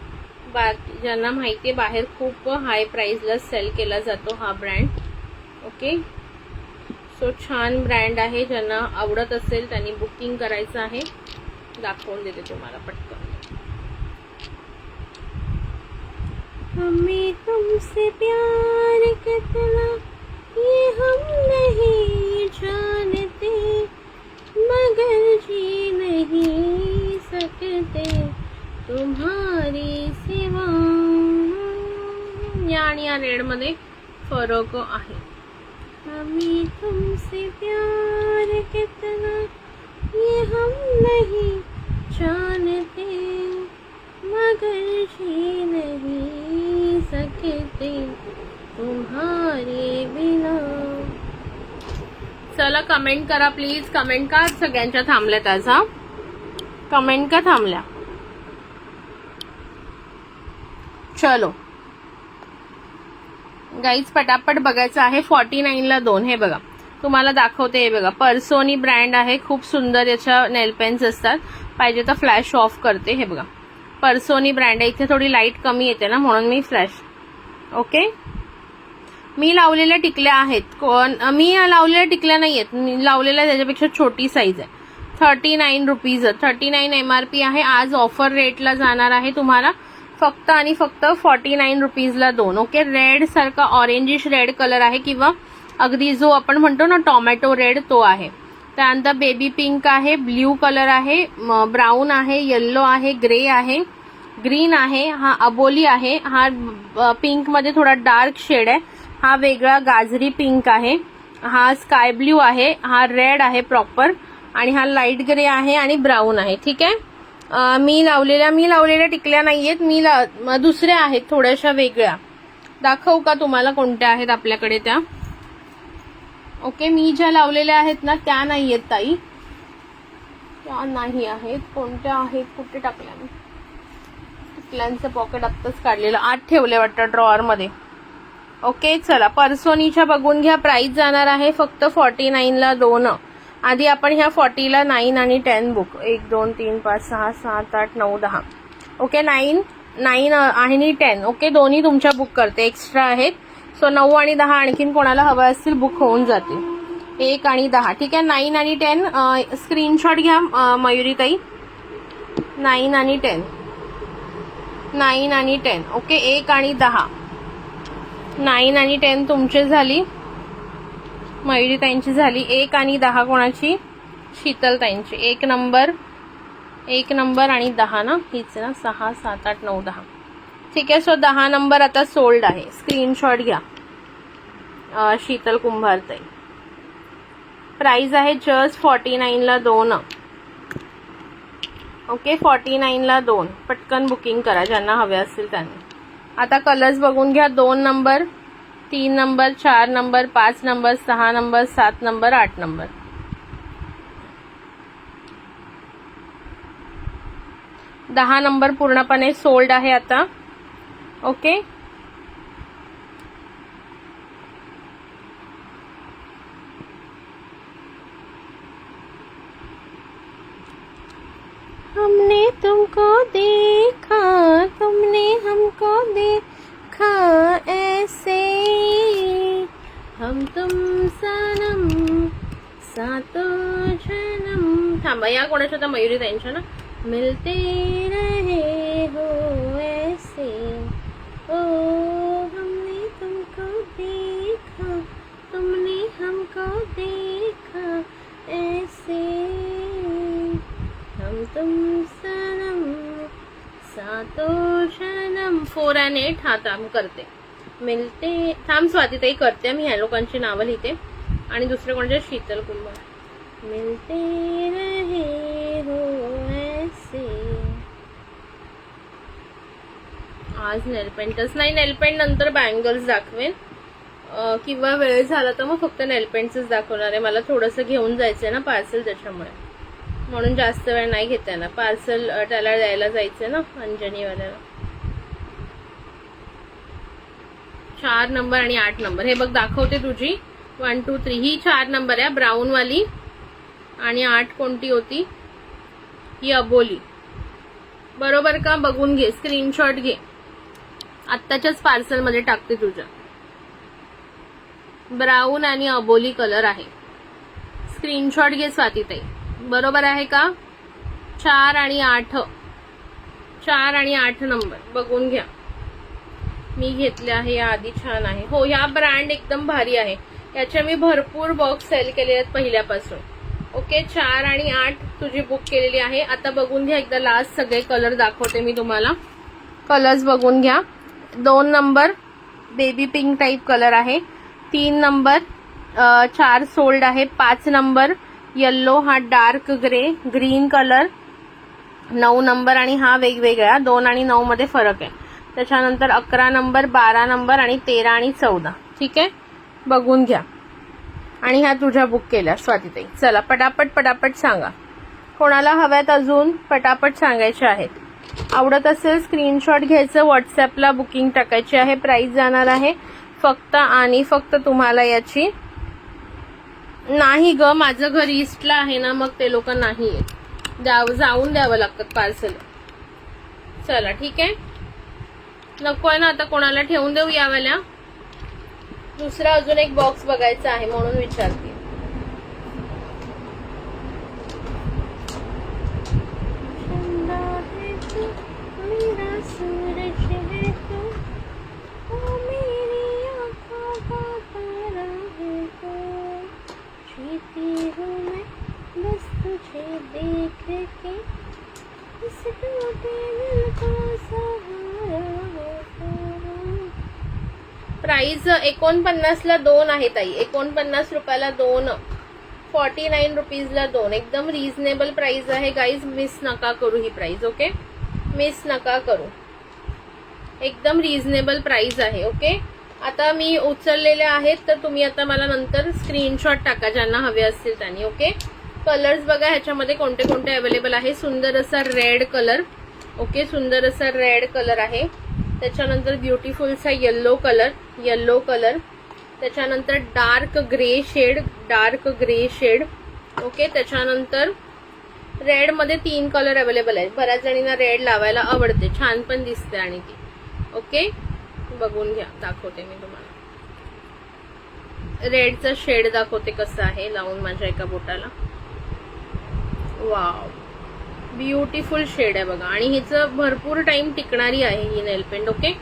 ज्यांना माहिती आहे बाहेर खूप हाय प्राइसला सेल केला जातो हा ब्रँड. ओके सो छान ब्रँड आहे. ज्यांना आवडत असेल त्यांनी बुकिंग करायचं आहे. दाखवून देते तुम्हाला पटकन. हमें तुमसे प्यार कितना ये हम नहीं जानते, मगर जी नहीं सकते तुम्हारी सिवा. या आणि या रेड मध्ये फरक आहे. हमें तुमसे प्यार कितना ये हम नहीं जानते, मगर जी नहीं सकते तुम्हारे बिना. चला कमेंट करा प्लीज. कमेंट का सगळ्यांच्या थांबल्यात आज? हा कमेंट का थांबल्या? चलो गाईज पटापट बघायचं आहे. 49ला 2 हे बघा तुम्हाला दाखवते. हे बघा परसोनी ब्रँड आहे. खूप सुंदर याच्या नेल पेन्स असतात. पाहिजे तर फ्लॅश ऑफ करते. हे बघा परसोनी ब्रँड आहे. इथे थोडी लाईट कमी येते ना म्हणून मी फ्लॅश. ओके मी लावलेल्या टिकल्या आहेत. मी लावलेल्या टिकल्या नाहीयेत, मी लावलेल्या त्याच्यापेक्षा छोटी साईज आहे. 39 रुपीज 39 MRP आहे. आज ऑफर रेटला जाणार आहे तुम्हाला फक्त आणि फक्त 49 रुपीजला 2. ओके, रेड सारखा ऑरेंजिश रेड कलर आहे किंवा अगदी जो आपण म्हणतो ना टोमॅटो रेड तो आहे. त्यानंतर बेबी पिंक आहे, ब्ल्यू कलर आहे, ब्राऊन आहे, येल्लो आहे, ग्रे आहे, ग्रीन आहे, हा अबोली आहे, हा पिंक मध्ये थोडा डार्क शेड आहे, हा वेगळा गाजरी पिंक आहे, हा स्काय ब्ल्यू आहे, हा रेड आहे प्रॉपर, आणि हा लाईट ग्रे आहे आणि ब्राऊन आहे. ठीक आहे. मी लावलेल्या टिकल्या नाहीयेत, दुसऱ्या आहेत थोड्याशा वेगळ्या. दाखवू का तुम्हाला कोणत्या आहेत आपल्याकडे त्या? ओके, मी ज्या लावलेल्या आहेत ना त्या नाहीयेत ताई, त्या नाही आहेत. कोणत्या आहेत, कुठे टाकल्या मी? टिकल्यांचं पॉकेट आत्ताच काढलेलं, आत ठेवले वाटतं ड्रॉअर मध्ये. ओके, चला पर्सोनीच्या बघून घ्या. प्राइस जाणार आहे फक्त 49ला 2. आधी आपण ह्या 40ला 9 आणि 10 बुक. 1 2 3 5 6 7 8 9 10. ओके, 9 आणि 10. ओके, दोन्ही तुमच्या बुक करते, एक्स्ट्रा आहेत. सो 9 आणि 10 आणखीन कोणाला हवं असतील बुक होऊन जातील. 1 आणि 10. ठीक आहे, 9 आणि 10 स्क्रीनशॉट घ्या मयुरीताई. 9 आणि 10, 9 आणि 10. ओके, 1 आणि 10. 9 आणि 10 तुमची झाली, मयुरीताईंची झाली. 1 आणि 10 कोणाची? शीतलताईंची. 1 नंबर आणि 10 ना, हीच ना. 6 7 8 9 10. ठीक आहे. सो 10 नंबर आता सोल्ड आहे. स्क्रीनशॉट घ्या शीतल कुंभारताई. प्राइस आहे जस्ट 49ला 2. ओके, 49ला 2. पटकन बुकिंग करा ज्यांना हवे असतील त्यांनी. आता कलर्स बघून घ्या. 2 number, 3 number, 4 number, 5 number, 6 number, 7 number, 8 number. दहा नंबर पूर्णपणे सोल्ड आहे आता. ओके, हमने तुमको देखा, तुमने हमको देखा, ऐसे हम तुम सनम सातों जन्म. थांबा, या कोणाच्या होत्या? मयुरी त्यांच्या ना. मिलते रहे हो ऐसे, ओ हमने तुमको देखा, तुमने हमको देखा, ऐसे हम तुम सनम सातों जन्म. 4 आणि 8 हा काम करते. मिलते, थांब स्वातीताई करते मी. ह्या लोकांची नावं लिहिते. आणि दुसरे कोणते? शीतल कुंभार. मिलते रहे हो ऐसे. आज नेलपेंटच नाही, नेलपेंट नंतर बँगल्स दाखवेन, किंवा वेळ झाला तर मग फक्त नेलपेंट्सच दाखवणार आहे. मला थोडंसं घेऊन जायचंय ना पार्सल, त्याच्यामुळे म्हणून जास्त वेळ नाही घेते ना. पार्सल त्याला द्यायला जायचंय ना अंजनीवाल्याला. 4 नंबर आणि 8 नंबर हे बघ दाखवते तुझी. 1 2 3 ही 4 नंबर आहे ब्राऊन वाली. आणि 8 कोणती होती? ही अबोली. बरोबर का? बघून घे, स्क्रीनशॉट घे. आत्ताच्याच पार्सल मध्ये टाकते तुझ्या. ब्राऊन आणि अबोली कलर आहे. स्क्रीनशॉट घे स्वातीताई. बरोबर आहे का? 4 आणि 8, 4 आणि 8 नंबर बघून घ्या. मी घेतले आहे या आधी, छान आहे. हो, ह्या ब्रँड एकदम भारी आहे. याच्या मी भरपूर बॉक्स सेल केले आहेत पहिल्यापासून. ओके, 4 आणि 8 तुझी बुक केलेली आहे. आता बघून घ्या एकदा लास्ट सगळे कलर दाखवते मी तुम्हाला. कलर्स बघून घ्या. 2 number baby pink type colour आहे. 3 नंबर 4 सोल्ड आहे. 5 नंबर येल्लो, हा dark grey, green colour. 9 number आणि हा वेगवेगळा, 2 आणि 9 मध्ये फरक आहे. त्याच्यानंतर 11 नंबर, 12 नंबर आणि 13 आणि 14. ठीक आहे, बघून घ्या. आणि ह्या तुझ्या बुक केल्या स्वातीताई. चला पटापट सांगा कोणाला हव्यात अजून, पटापट सांगायचे आहेत. आवडत असेल स्क्रीनशॉट घ्यायचं, व्हॉट्सअपला बुकिंग टाकायची आहे. प्राइस जाणार आहे फक्त आणि फक्त तुम्हाला याची. नाही ग, माझं घर ईस्टला आहे ना, मग ते लोक नाही जाऊन द्यावं लागतात पार्सल. चला ठीक आहे, नको आहे ना आता कोणाला ठेवून देऊ यावाल्या. दुसरा अजून एक बॉक्स बघायचा आहे म्हणून विचारते. मेरा सूरज प्राइस 49 ला 2 आहे ताई, 49 रुपयाला 2, 49 रुपीजला 2. एकदम रिझनेबल प्राइस आहे गाईज, मिस नका करू ही प्राइस. ओके, मिस नका करू, एकदम रिझनेबल प्राइस आहे. ओके, आता मी उचललेले आहेत तर तुम्ही आता मला नंतर स्क्रीनशॉट टाका ज्यांना हवे असतील त्यांनी. ओके, कलर्स बघा ह्याच्यामध्ये कोणते कोणते अवेलेबल आहे. सुंदर असा रेड कलर. ओके, सुंदर असा रेड कलर आहे. त्याच्यानंतर ब्युटिफुलसा येल्लो कलर. त्याच्यानंतर डार्क ग्रे शेड. ओके, त्याच्यानंतर रेड मध्ये 3 कलर अवेलेबल आहेत. बऱ्याच जणींना रेड लावायला आवडते, छान पण दिसते आणि ती. ओके, बघून घ्या, दाखवते मी तुम्हाला. रेडचा शेड दाखवते कसं आहे लावून माझ्या एका बोटाला. वाव, ब्युटिफुल शेड आहे बघा, आणि हिचं भरपूर टाइम टिकणारी आहे ही नेल पेंट. ओके,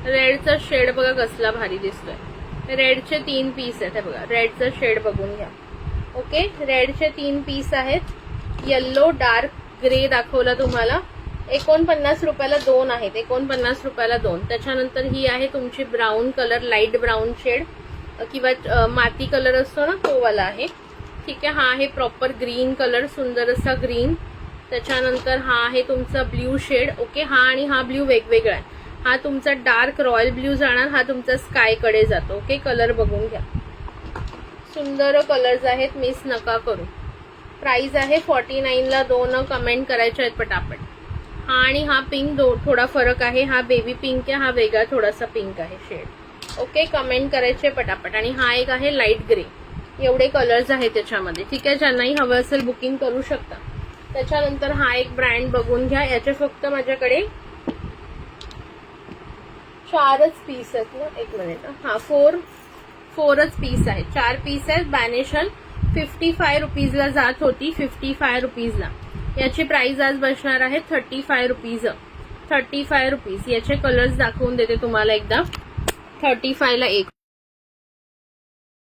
रेडचा शेड बघा कसला भारी दिसतोय. रेडचे 3 पीस आहेत, हे बघा रेडचा शेड बघून घ्या. ओके, रेडचे 3 पीस आहेत. येल्लो डार्क ग्रे दाखवला तुम्हाला. 49 रुपयाला 2 आहेत, 49 रुपयाला 2. त्याच्यानंतर ही आहे तुमची brown colour, light brown shade किंवा माती कलर असतो ना तो वाला आहे. ठीक आहे, हा आहे प्रॉपर ग्रीन कलर, सुंदर असा ग्रीन. त्याच्यानंतर हा आहे तुमचा ब्ल्यू शेड. ओके, हा आणि हा ब्ल्यू वेगवेगळा आहे. हा तुमचा डार्क रॉयल ब्ल्यू जाणार, हा तुमचा स्काय कडे जातो. ओके, कलर बघून घ्या, सुंदर कलर्स आहेत, मिस नका करू. प्राइस आहे 49 ला 2. कमेंट करायचे आहेत पटापट. हा आणि हा पिंक थोडा फरक आहे, हा बेबी पिंक आहे, हा वेगळा थोडासा पिंक आहे शेड. ओके, कमेंट करायचे पटापट. आणि हा एक आहे लाईट ग्रे. एवढे कलर्स आहेत त्याच्यामध्ये. ठीक आहे, ज्यांनाही हवं असेल बुकिंग करू शकता. त्याच्यानंतर हा एक ब्रँड बघून घ्या. याचे फक्त माझ्याकडे 4च पीस आहेत ना, एक मिनिट. हा 4च पीस आहेत, 4 पीस आहेत. बॅनेशन 55 रुपीजला जात होती, 55 रुपीजला. याची प्राइस आज बसणार आहे 35 रुपीज. 35 रुपीज. याचे कलर्स दाखवून देते तुम्हाला एकदा. 35 ला एक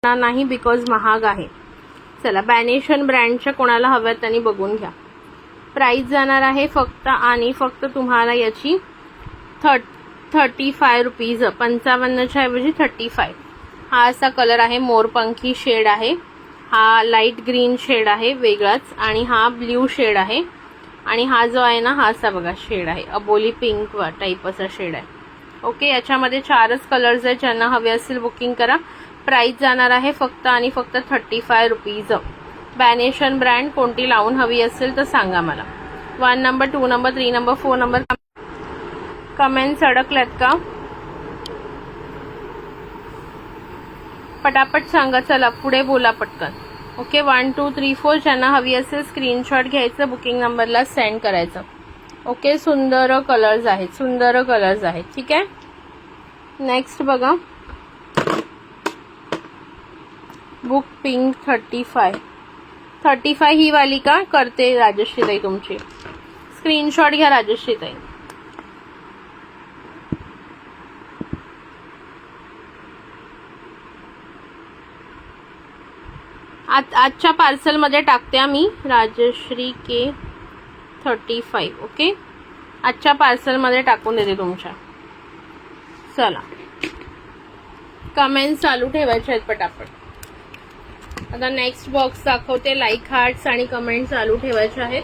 नाही, बिकॉज महाग आहे. चला, बॅनेशन ब्रँडच्या कोणाला हव्यात त्यांनी बघून घ्या. प्राइस जाणार आहे फक्त आणि फक्त तुम्हाला याची 35 रुपीज. 55च्या ऐवजी 35. हा असा कलर आहे, मोरपंखी शेड आहे. हा लाईट ग्रीन शेड आहे वेगळाच, आणि हा ब्ल्यू शेड आहे. आणि हा जो आहे ना, हा असा बघा शेड आहे, अबोली पिंक टाईप असा शेड आहे. ओके, याच्यामध्ये 4च कलर्स आहेत. ज्यांना हवे असतील बुकिंग करा. प्राइस जाणार आहे फक्त आणि फक्त 35 रुपीज. बॅनेशन ब्रँड कोणती लावून हवी असेल तर सांगा मला. 1 number, 2 number, 3 number, 4 number. Comments अडकल्यात का? पटापट सांगा. चला पुढे बोला पटकन. ओके, 1 2 3 4 ज्यांना हवी असेल स्क्रीनशॉट घ्यायचं, बुकिंग नंबरला सेंड करायचं. ओके, सुंदर कलर्स आहेत, सुंदर कलर्स आहेत. ठीक आहे, नेक्स्ट बघा. बुक पिंक 35 ही वाली का करते राजश्री ताई तुमची. स्क्रीनशॉट घ्या राजश्री ताई. आजच्या पार्सल मध्ये टाकते मी राजश्री के 35. ओके, आजच्या पार्सल मध्ये टाकून देते तुमच्या. चला, कमेंट चालू ठेवायचे आहेत पटापट. आता नेक्स्ट बॉक्स दाखवते. लाईक हार्ट्स आणि कमेंट चालू ठेवायचे आहेत.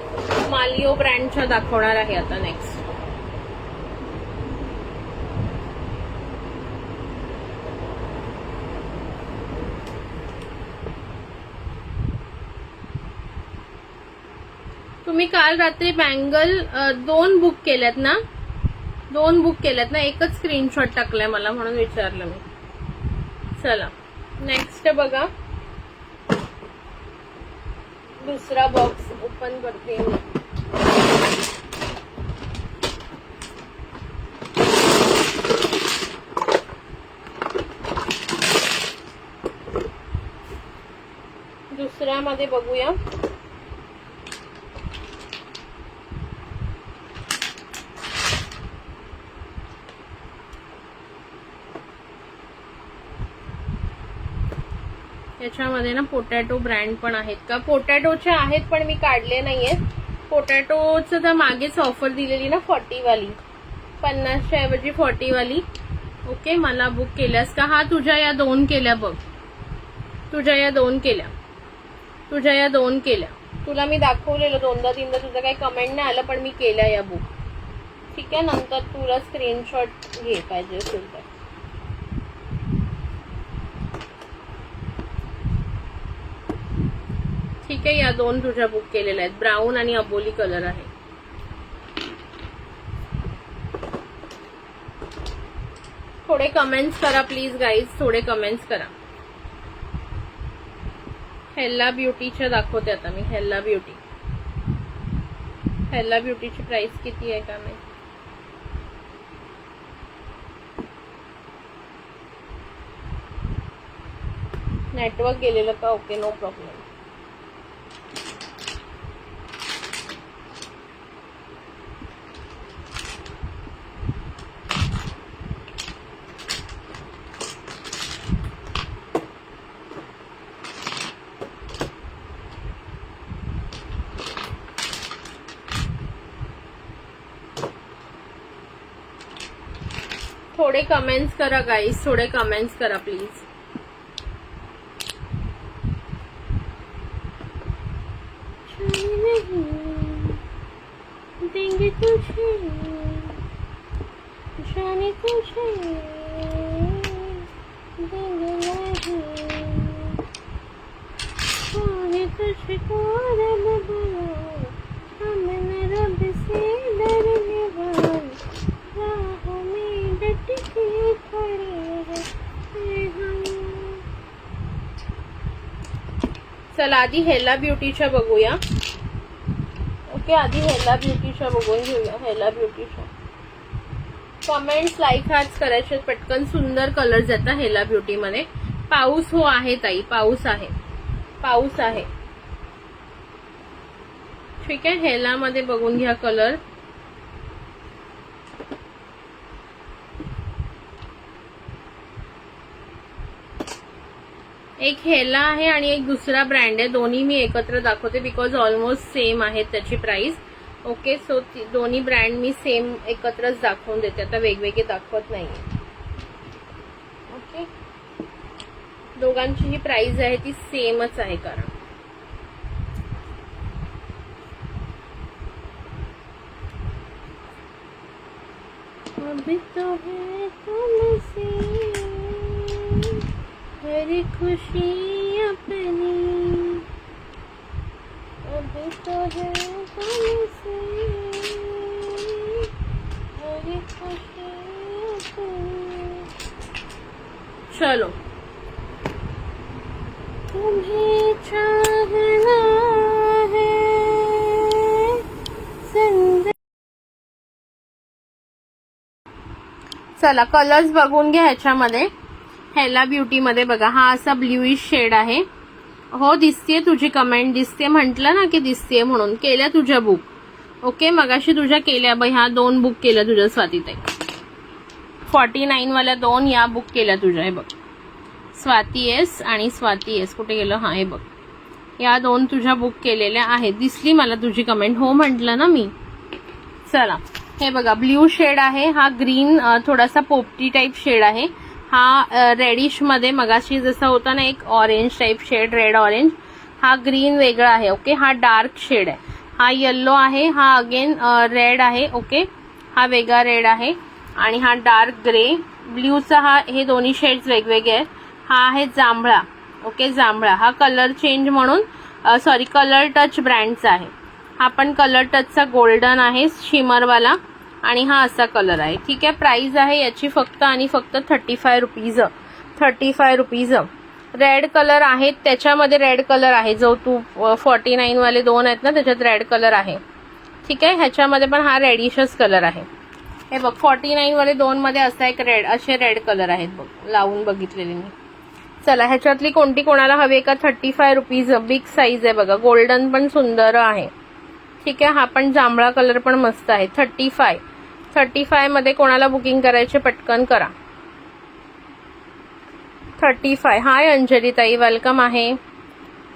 मालिओ ब्रँडच्या दाखवणार आहे आता नेक्स्ट. तुम्ही काल रात्री बँगल 2 बुक केल्यात ना? 2 बुक केल्यात ना? एकच स्क्रीनशॉट टाकलाय मला म्हणून विचारलं मी. चला नेक्स्ट बघा. दुसरा बॉक्स ओपन करते मी. दुसऱ्यामध्ये बघूया. याच्यामध्ये ना पोटॅटो ब्रँड पण आहेत का? पोटॅटोचे आहेत पण मी काढले नाहीयेत. पोटॅटोचं तर मागेच ऑफर दिलेली ना 40 वाली, 50च्या ऐवजी 40 वाली. ओके, मला बुक केल्यास का? हा, तुझ्या या 2 केल्या बघ, तुझ्या या 2 केल्या, तुझ्या या 2 केल्या. तुला मी दाखवलेलं 2दा-3दा, तुझं काही कमेंट नाही आलं, पण मी केल्या या बुक. ठीक आहे, नंतर तुला स्क्रीनशॉट घे पाहिजे असेल तर. ठीक आहे, या 2 तुझ्या बुक केलेल्या आहेत. ब्राऊन आणि अबोली कलर आहे. थोडे कमेंट्स करा प्लीज गाईज, थोडे कमेंट्स करा. हेल्ला ब्युटीच्या दाखवते आता मी. हेल्ला ब्युटी, हेल्ला ब्युटीची प्राइस किती आहे का नाही? नेटवर्क गेलेलं का? Okay, no problem. थोडे कमेंट्स करा गाईज, थोडे कमेंट्स करा प्लीज. देंगे तुझे जाने तुझे देंगे नहीं तुझको रब बना हमने रब से डरने वाले राहों में डट के खड़े हैं हम. चला आधी हेला ब्युटीच्या बघूया. ओके, आधी हेला ब्युटीच्या बघून घेऊया. हेला ब्युटीच्या कमेंट्स लाईक हाच करायचे पटकन. सुंदर कलर्स येतात हेला ब्युटी मध्ये. पाऊस हो आहे ताई, पाऊस आहे, पाऊस आहे. ठीक आहे, हेला मध्ये बघून घ्या कलर. एक हेला आहे आणि एक दुसरा ब्रँड आहे. दोन्ही मी एकत्र दाखवते बिकॉज ऑलमोस्ट सेम आहे त्याची प्राइस. ओके, सो दोन्ही ब्रँड मी सेम एकत्रच दाखवून देते, आता वेगवेगळे दाखवत नाहीये. ओके, दोघांची ही प्राइस आहे ती सेमच आहे. कारण अभी तो है तुमसे हर खुशी अपनी, अभी तो है तुमसे हर खुशी अपनी. चलो, तुम्हें चाहना है जिंदगी. चला कलर्स बघून घ्या ह्याच्यामध्ये. हेला ब्युटी मध्ये बघा, हा असा ब्ल्यूइश शेड आहे. हो, दिसतेय तुझी कमेंट, दिसते म्हटलं ना की दिसतेय म्हणून. केल्या तुझ्या बुक. ओके, मगाशी तुझ्या केल्या बाई. ह्या 2 बुक केल्या तुझ्या स्वातीताई. 49 वाल्या 2 या बुक केल्या तुझ्या. हे बघ, स्वाती एस आणि स्वाती एस. कुठे गेलं? हा, हे बघ, या 2 तुझ्या बुक केलेल्या आहेत. दिसली मला तुझी कमेंट. हो म्हटलं ना मी. चला, हे बघा ब्ल्यू शेड आहे. हा ग्रीन थोडासा पोपटी टाइप शेड आहे. हा रेडिश मध्ये मगाशी जसा होता ना एक orange type shade, red orange. हा ग्रीन वेगळा आहे. ओके, हा डार्क शेड आहे. हा येल्लो आहे. हा अगेन रेड आहे. ओके, हा वेगळा रेड आहे. आणि हा डार्क ग्रे. ब्ल्यूचा हा, हे दोन्ही शेड्स वेगवेगळे आहेत. हा आहे जांभळा. ओके, जांभळा. हा कलर चेंज म्हणून सॉरी कलर टच ब्रँडचा आहे. हा पण कलर टचचा गोल्डन आहे, शिमरवाला. आणि हा असा कलर आहे. ठीक आहे, प्राइस आहे याची फक्त आणि फक्त 35 रुपीज. 35 रुपीज. रेड कलर आहेत त्याच्यामध्ये, रेड कलर आहे जो तू 49 वाले 2 आहेत ना त्याच्यात रेड कलर आहे. ठीक आहे, ह्याच्यामध्ये पण हा रेडिशच कलर आहे. हे बघ, 49 वाले 2 मध्ये असा एक रेड, असे रेड कलर आहेत बघ, लावून बघितलेले मी. चला, ह्याच्यातली कोणती कोणाला हवी का? 35 रुपीज. बिग साईज आहे बघा. गोल्डन पण सुंदर आहे. ठीक आहे, हा पण जांभळा कलर पण मस्त आहे. 35 मध्ये कोणाला बुकिंग करायचे पटकन करा. 35. हाय अंजली ताई, वेलकम आहे.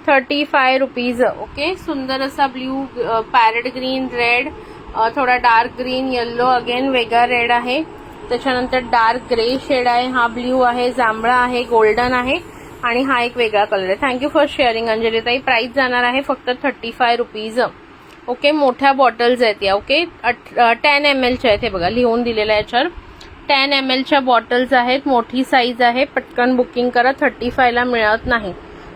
35 रुपीज. ओके, सुंदर असा ब्ल्यू, पॅरेट ग्रीन, रेड, थोडा डार्क ग्रीन, येल्लो, अगेन वेगळा रेड आहे. त्याच्यानंतर डार्क ग्रे शेड आहे, हा ब्ल्यू आहे, जांभळा आहे, गोल्डन आहे आणि हा एक वेगळा कलर आहे. थँक्यू फॉर शेअरिंग अंजलीताई. प्राइस जाणार आहे फक्त 35 रुपीज. ओके, मोठ्या बॉटल्स आहेत या. ओके, 10 ml च्या आहेत, हे बघा लिहून दिलेलं आहे याच्यावर. 10 ml च्या बॉटल्स आहेत, मोठी साईज आहे. पटकन बुकिंग करा, 35 ला मिळत नाही.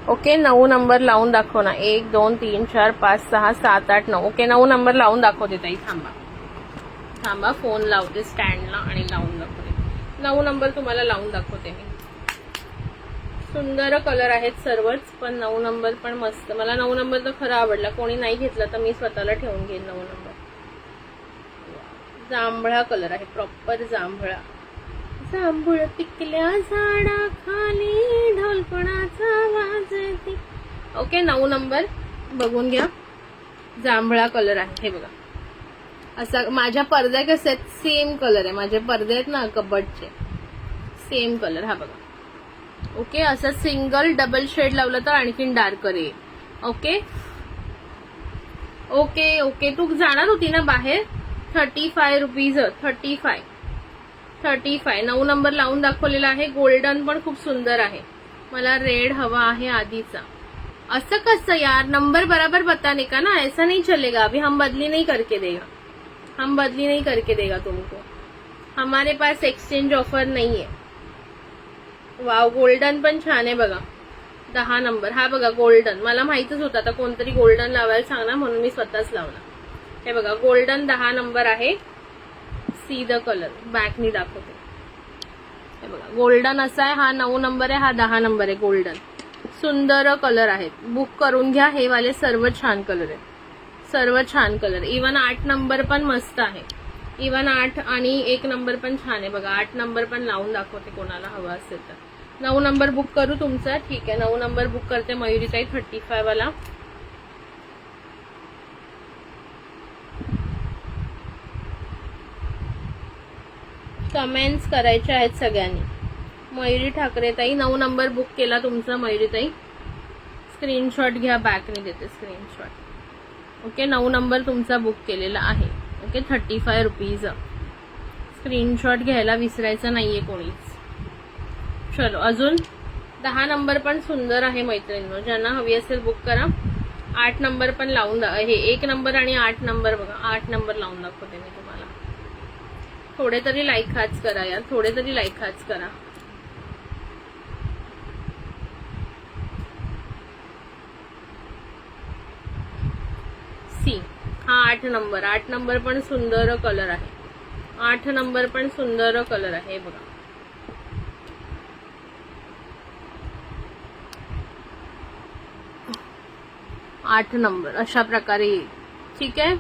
ओके, 9 नंबर लावून दाखव ना. 1 2 3 4 5 6 7 8 9. ओके, 9 नंबर लावून दाखवते ताई. थांबा फोन लावते स्टँडला आणि लावून दाखवते. 9 नंबर तुम्हाला लावून दाखवते मी. सुंदर कलर आहेत सर्वच, पण 9 नंबर पण मस्त. मला 9 नंबर तर खरं आवडला. कोणी नाही घेतला तर मी स्वतःला ठेवून घेईन 9 नंबर. जांभळा कलर आहे, प्रॉपर जांभळा. जांभूळ पिकल्या झाडाखाली ढोलपणाचा आवाज येते. ओके, 9 नंबर बघून घ्या. जांभळा कलर आहे, हे बघा. असा माझ्या पडद्या कसे आहेत, सेम कलर आहे. माझे पडदे आहेत ना कबडचे, सेम कलर. हा बघा. ओके, असं सिंगल डबल शेड लावलं तर आणखीन डार्कर येईल. ओके ओके ओके, तू जाणार होती ना बाहेर. 35 रुपीज. 35. 9 नंबर लावून दाखवलेला आहे. गोल्डन पण खूप सुंदर आहे. मला रेड हवा आहे आधीचा. असं कसं यार, नंबर बराबर बताने का ना, ऐसा नहीं चलेगा. अभी हम बदली नहीं करके देगा तुमको. हमारे पास एक्सचेंज ऑफर नहीं है. वाव, गोल्डन पण छान आहे बघा. 10 नंबर. हा बघा गोल्डन. मला माहितच होतं आता कोणतरी गोल्डन लावायला सांगणार म्हणून मी स्वतःच लावला. हे बघा गोल्डन 10 नंबर आहे. See the colour. बॅकनी दाखवते. हे बघा गोल्डन असा आहे. हा 9 नंबर आहे, हा 10 नंबर आहे. गोल्डन सुंदर कलर आहेत. बुक करून घ्या. हे वाले सर्व छान कलर आहेत, सर्व छान कलर. इवन 8 नंबर पण मस्त आहे. इवन 8 आणि 1 नंबर पण छान आहे बघा. 8 नंबर पण लावून दाखवते कोणाला हवा असेल तर. 9 नंबर बुक करू तुमचा. ठीक आहे, 9 नंबर बुक करते मयुरीताई. 35 वाला. कमेंट्स करायचे आहेत सगळ्यांनी. मयुरी ठाकरे ताई 9 नंबर बुक केला तुमचा मयुरीताई. स्क्रीनशॉट घ्या, बॅकने देते स्क्रीनशॉट. ओके, 9 नंबर तुमचा बुक केलेला आहे. Okay, 35 rupees. स्क्रीनशॉट घ्यायला विसरायचं नाहीये कोणीच. चलो, अजून 10 नंबर पण सुंदर आहे मैत्रिणींनो. ज्यांना हवी असेल बुक करा. 8 नंबर पण लावून हे 1 नंबर आणि 8 नंबर बघा. 8 नंबर लावून दाखवते मी तुम्हाला. थोडे तरी लाईक हाच करा यार, थोडे तरी लाईक हाच करा. सी, हा 8 नंबर. 8 नंबर पण सुंदर कलर आहे. 8 नंबर पण सुंदर कलर आहे बघा. आठ नंबर अशा प्रकारे येईल. ठीक आहे,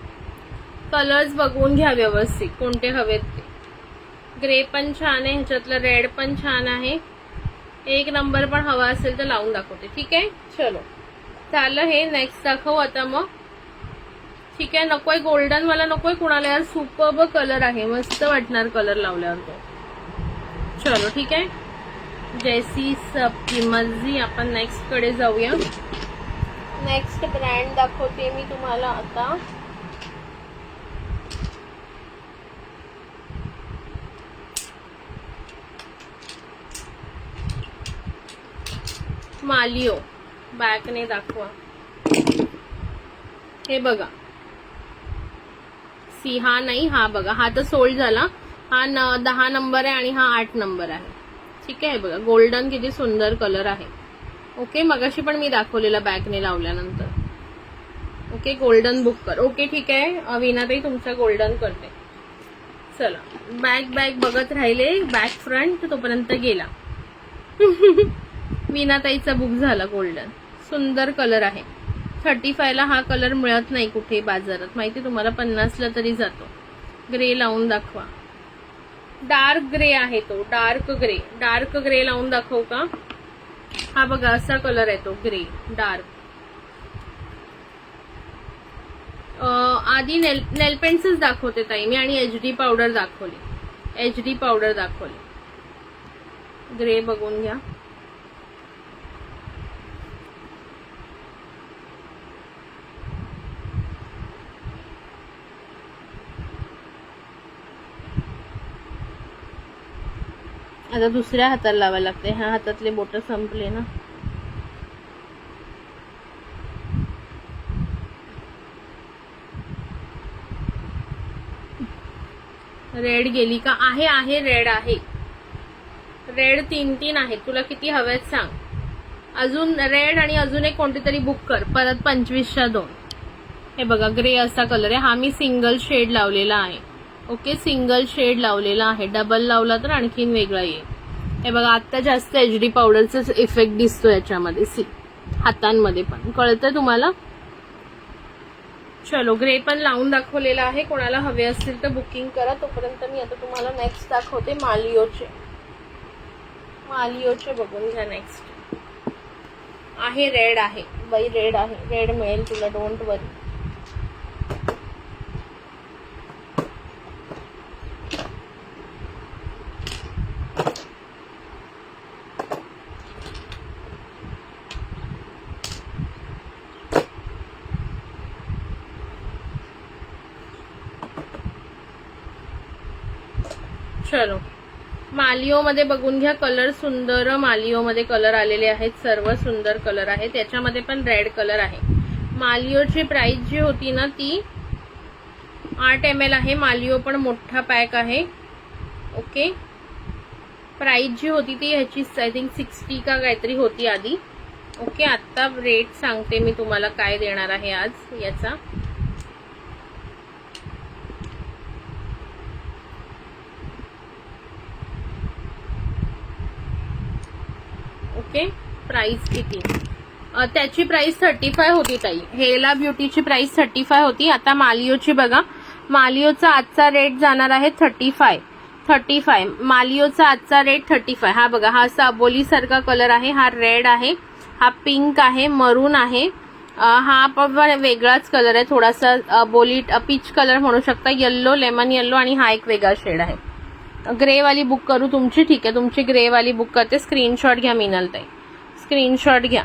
कलर्स बघून घ्या व्यवस्थित कोणते हवेत ते. ग्रे पण छान आहे, ह्याच्यातलं रेड पण छान आहे. 1 नंबर पण हवा असेल तर लावून दाखवते. ठीक आहे, चलो झालं हे. नेक्स्ट दाखवू आता मग. ठीक आहे, नकोय गोल्डन वाला, नकोय कुणाला यार. सुपर्ब कलर आहे, मस्त वाटणार कलर लावल्यावर तो. चलो ठीक आहे, जैसी सबकी मर्जी. आपण नेक्स्ट कडे जाऊया. नेक्स्ट ब्रँड दाखवते मी तुम्हाला आता. मालिओ. बॅकने दाखवा. हे बघा. सी, हा नाही, हा बघा. हा तर सोल्ड झाला. हा 10 नंबर आहे आणि हा 8 नंबर आहे. ठीक आहे, बघा गोल्डन किती सुंदर कलर आहे. ओके, मगाशी पण मी दाखवलेला बॅकने लावल्यानंतर. ओके, गोल्डन बुक कर. ओके ठीक आहे, वीणाताई तुमचा गोल्डन करते. चला, बॅक बघत राहिले. बॅक फ्रंट तोपर्यंत गेला. वीणाताईचा बुक झाला गोल्डन. सुंदर कलर आहे. 35 ला हा कलर मिळत नाही कुठे बाजारात, माहिती तुम्हाला. 50 ला तरी जातो. ग्रे लावून दाखवा. डार्क ग्रे आहे तो, डार्क ग्रे. डार्क ग्रे लावून दाखवू का? हा बघा असा कलर आहे तो, ग्रे डार्क. आधी नेल पेन्सिल्स दाखवते ताई मी आणि HD पावडर दाखवली. HD पावडर दाखवली. ग्रे बघून घ्या. आता दुसऱ्या हाताला लावायला लागते, ह्या हातातले बोट संपले ना. रेड गेली का? आहे रेड आहे. रेड 3 आहेत. तुला किती हवेत सांग. अजून रेड आणि अजून एक कोणती तरी बुक कर. परत 25च्या 2. हे बघा ग्रे असा कलर आहे. हा मी सिंगल शेड लावलेला आहे. ओके, सिंगल शेड लावलेला आहे. डबल लावला तर आणखीन वेगळा येईल. हे बघा आता जास्त HD पावडरचा इफेक्ट दिसतो याच्यामध्ये. हातांमध्ये पण कळतं तुम्हाला. चलो, ग्रे पण लावून दाखवलेला आहे. कोणाला हवे असतील तर बुकिंग करा. तोपर्यंत मी आता तुम्हाला नेक्स्ट दाखवते मालियोचे बघून घ्या. नेक्स्ट आहे रेड आहे बाई, रेड आहे. रेड मिळेल तुला, डोंट वरी. चलो, मालिओ मध्ये बघून घ्या. कलर सुंदर मालिओ मध्ये कलर आलेले आहेत. सर्व सुंदर कलर आहेत. त्याच्यामध्ये पण रेड कलर आहे. मालिओची प्राइस जी होती ना ती 8 ml आहे. मालिओ पण मोठा पॅक आहे. ओके, प्राइस जी होती ती ह्याची आय थिंक 60 का काहीतरी होती आधी. ओके, आता रेट सांगते मी तुम्हाला काय देणार आहे आज याचा. ओके, प्राइस किती? त्याची प्राइस 35 होती ताई. हेला ब्युटीची प्राइस 35 होती. आता मालिओची बघा. मालिओचा आजचा रेट जाणार आहे 35. मालिओचा आजचा रेट 35. हा बघा, हा असा अबोली सारखा कलर आहे. हा रेड आहे, हा पिंक आहे, मरून आहे. हा पण वेगळाच कलर आहे, थोडासा अबोली पीच कलर म्हणू शकता. येल्लो, लेमन येल्लो आणि हा एक वेगळा शेड आहे. ग्रे वाली बुक करू तुमची? ठीक आहे, तुमची ग्रे वाली बुक करते. स्क्रीनशॉट घ्या मीनलताई, स्क्रीनशॉट घ्या.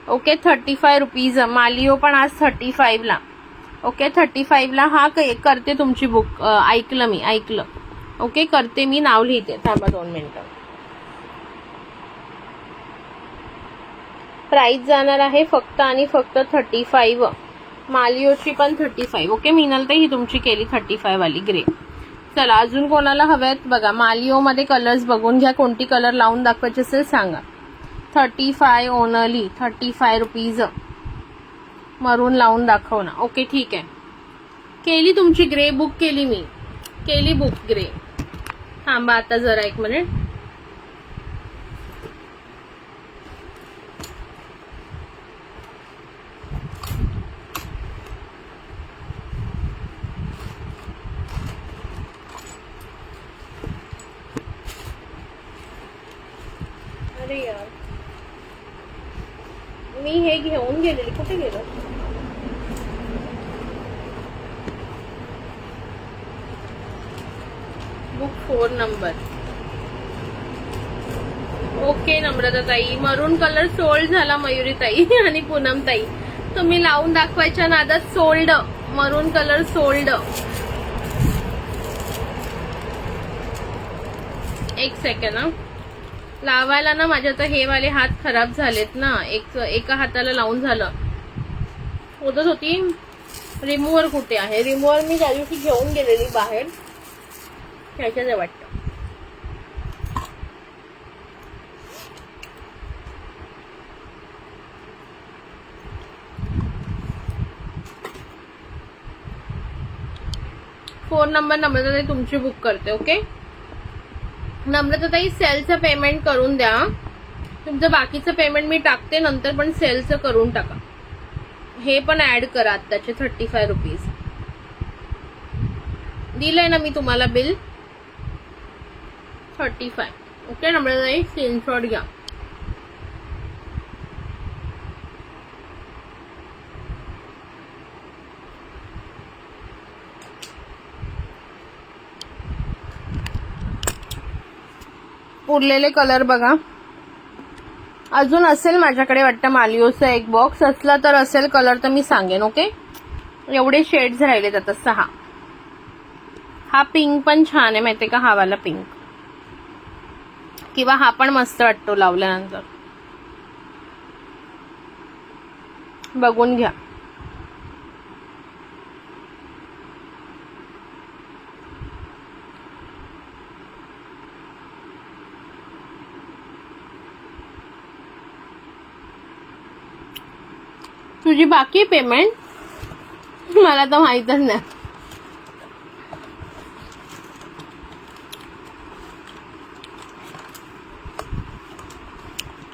Okay, 35 rupees. मालिओ पण आज 35 ला. ओके, 35 ला हा करते तुमची बुक. ऐकलं. ओके, करते मी. नाव लिहिते, थांबा 2 मिनिटं. प्राइस जाणार आहे फक्त आणि फक्त 35. मालिओची पण 35. ओके मीनलताई, ही तुमची केली 35 वाली ग्रे. चला, अजून कोणाला हव्यात बघा. मालिओ मध्ये कलर्स बघून घ्या. कोणती कलर लावून दाखवायचे असेल सांगा. 35 ओनली, 35 रुपीज. मरून लावून दाखव ना. ओके, ठीक आहे. केली तुमची ग्रे बुक, केली मी. केली बुक ग्रे. थांबा आता जरा 1 मिनिट. अरे यार, मी हे घेऊन गेलेली, कुठे गेलं? Book 4 number. ओके नम्रता ताई, मरून कलर सोल्ड झाला. मयुरी ताई आणि पूनम ताई, तुम्ही लावून दाखवायच्या नादात सोल्ड. मरून कलर सोल्ड. 1 सेकंड ना, लावायला ना माझ्या तर हे वाले हात खराब झालेत ना. एका हाताला लावून झालं होतच होती. रिमूव्हर कुठे आहे? रिमूव्हर मी त्या दिवशी घेऊन गेलेली बाहेर, ह्याच्याच आहे वाटतं. फोन नंबर नम्रताताई तुमची बुक करते. ओके नम्रताताई, सेलचं पेमेंट करून द्या. तुमचं बाकीचं पेमेंट मी टाकते नंतर, पण सेलचं करून टाका. हे पण ऍड करा आत्ताचे 35 रुपीज. दिलंय ना मी तुम्हाला बिल 35. ओके नम्रताताई, स्क्रीनशॉट घ्या. उरलेले कलर बघा. अजून असेल माझ्याकडे वाटतं मालिओचा एक बॉक्स. असला तर असेल कलर तर मी सांगेन. ओके, एवढे शेड्स राहिलेत आता 6. हा पिंक पण छान आहे माहितीये का, हा वाला पिंक. किंवा हा पण मस्त वाटतो लावल्यानंतर, बघून घ्या. तुझी बाकी पेमेंट मला तर माहीतच नाही.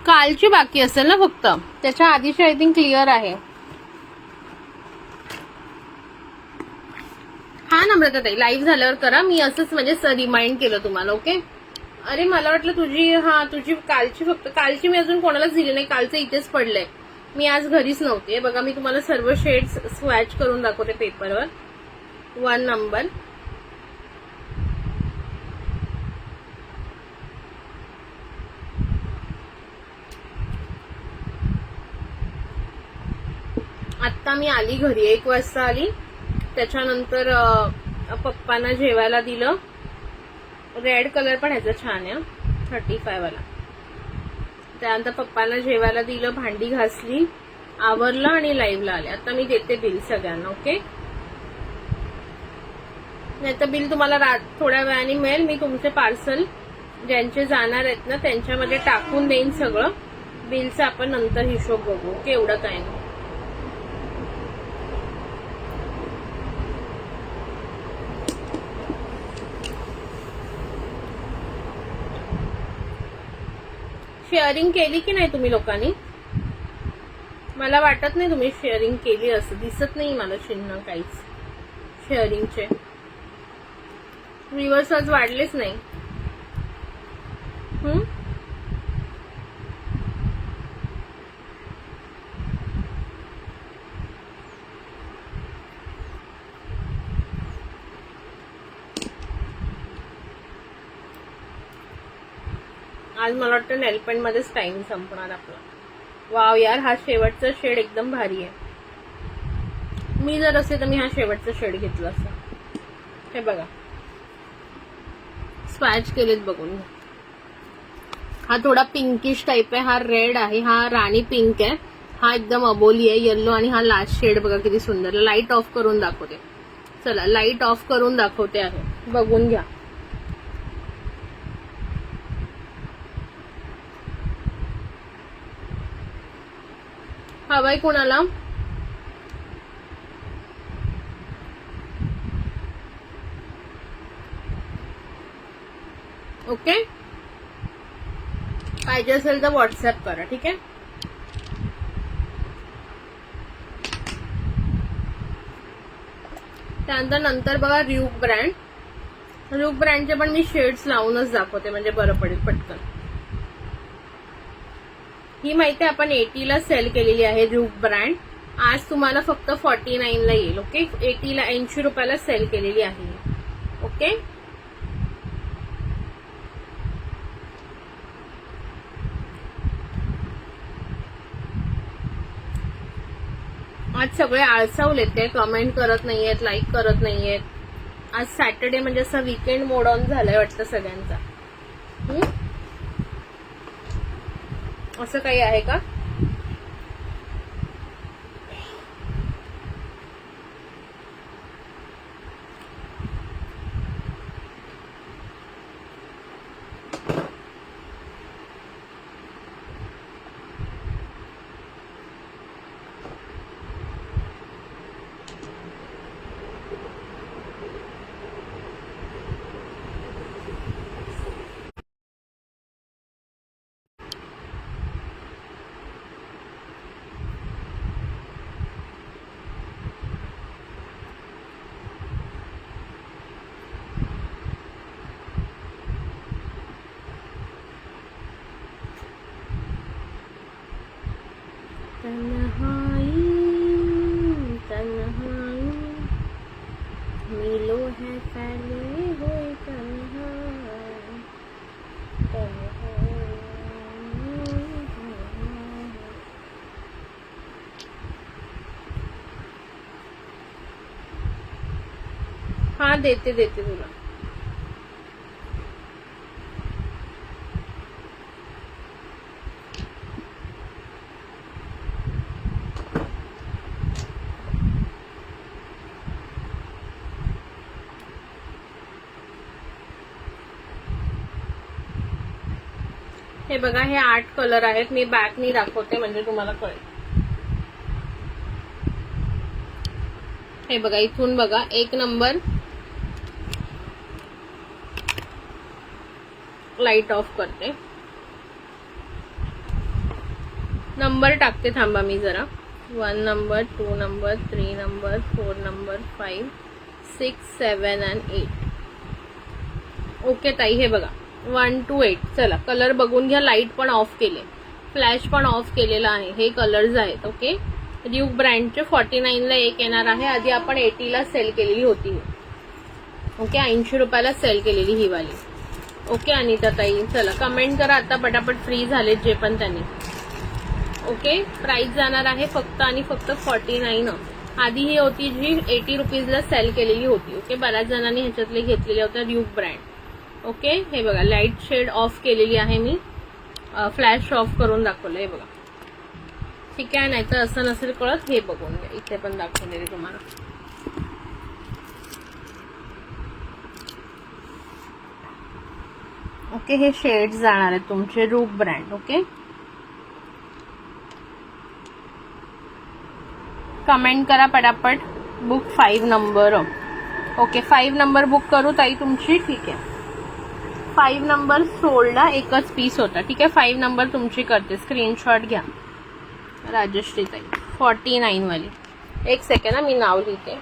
कालची बाकी असेल ना फक्त, त्याच्या आधीची आय थिंक क्लिअर आहे. हा नम्रता ताई, लाईव्ह झाल्यावर करा. मी असंच म्हणजे रिमाइंड केलं तुम्हाला. ओके. अरे मला वाटलं तुझी कालची, फक्त कालची मी अजून कोणालाच दिली नाही. कालचं इथेच पडलंय. मी आज घरीच नव्हते. बघा मी तुम्हाला सर्व शेड्स स्वॅच करून दाखवते पेपरवर. 1 नंबर, आत्ता मी आली घरी, 1 वाजता आली. त्याच्यानंतर पप्पांना जेवायला दिलं. रेड कलर पण ह्याचा छान आहे, 35 वाला. त्यानंतर पप्पांना जेवायला दिलं, भांडी घासली, आवरलं आणि लाईव्हला आले. आता मी देते बिल सगळ्यांना. ओके. नाही तर बिल तुम्हाला थोड्या वेळाने मिळेल. मी तुमचे पार्सल ज्यांचे जाणार आहेत ना त्यांच्यामध्ये टाकून देईन सगळं. बिलचा आपण नंतर हिशोब बघू. ओके. एवढं काय नाही. शेअरिंग केली की नाही तुम्ही लोकांनी? मला वाटत नाही तुम्ही शेअरिंग केली असं, दिसत नाही मला चिन्ह काहीच शेअरिंगचे. व्ह्यूअर्स आज वाढलेच नाही. आज मला वाटतं नेलपेंट मध्येच टाइम संपणार आपला. वाव यार, हा शेवटचा शेड एकदम भारी आहे. मी जर असे तर मी हा शेवटचा शेड घेतला असता. हे बघा स्वॅच केलेत बघून. हा थोडा पिंकिश टाइप आहे, हा रेड आहे, हा राणी पिंक आहे, हा एकदम अबोली आहे येल्लो, आणि हा लास्ट शेड बघा किती सुंदर. लाईट ऑफ करून दाखवते. चला लाईट ऑफ करून दाखवते आहे, बघून घ्या. हवाय कोणाला? ओके. पाहिजे असेल तर व्हॉट्सअप करा. ठीक आहे. त्यानंतर नंतर बघा र्यूक ब्रँड. र्यूक ब्रँडचे पण मी शेड्स लावूनच दाखवते म्हणजे बरं पडेल पटकन. ही माहिती आपण 80 ला सेल केलेली आहे र्यूक ब्रँड. आज तुम्हाला फक्त 49 ला येईल. ओके. 80 ला 80 रुपयाला सेल केलेली आहे. ओके. आज सगळे आळसावलेत, ते कमेंट करत नाहीयेत, लाईक करत नाहीयेत. आज सॅटर्डे म्हणजे असं वीकेंड मोड ऑन झालाय वाटतं सगळ्यांचा. असं काही आहे का? तन्हाई तन्हाई मिलो है फैले हुए तन्हाई तन्हाई. हा देते तुला. हे बघा, हे 8 कलर आहेत. मी बॅकनी दाखवते म्हणजे तुम्हाला कळेल. हे बघा, इथून बघा, 1 नंबर. लाईट ऑफ करते, नंबर टाकते, थांबा मी जरा. 1 number, 2 number, 3 number, 4 number, 5, 6, 7 and 8. Okay ताई, हे बघा 1 to 8. चला कलर बघून घ्या. लाईट पण ऑफ केले, फ्लॅश पण ऑफ केलेला आहे. हे कलर्स आहेत. ओके, ड्यूक ब्रँडचे 49 ला एक येणार आहे. आधी आपण 80 ला सेल केलेली होती. ओके, 80 रुपयाला सेल केलेली ही वाली. ओके अनिता ताई, चला कमेंट करा आता पटापट. फ्री झालेत जे पण त्यांनी. ओके, प्राइस जाणार आहे फक्त आणि फक्त 49. आधी ही होती जी 80 रुपीजला सेल केलेली होती. ओके, बऱ्याच जणांनी ह्याच्यातले घेतलेले होते ड्यूक ब्रँड. ओके, हे बघा, लाईट शेड ऑफ केलेली आहे मी. फ्लॅश ऑफ करून दाखवलं. हे बघा, ठीक आहे. नाहीतर असं नसेल कळत, हे बघून घ्या, इथे पण दाखवलेले तुम्हाला. ओके, हे शेड्स जाणार आहेत तुमचे रूप ब्रँड. ओके, कमेंट करा पटापट. Book 5 number. Okay, 5 number book करू ताई तुमची. ठीक आहे, 5 नंबर सोल्डला एकच पीस होता. ठीक आहे, 5 नंबर तुमची करते. स्क्रीनशॉट घ्या राजश्री ताई, 49 वाली. एक सेकंड, मी नाव लिहिते.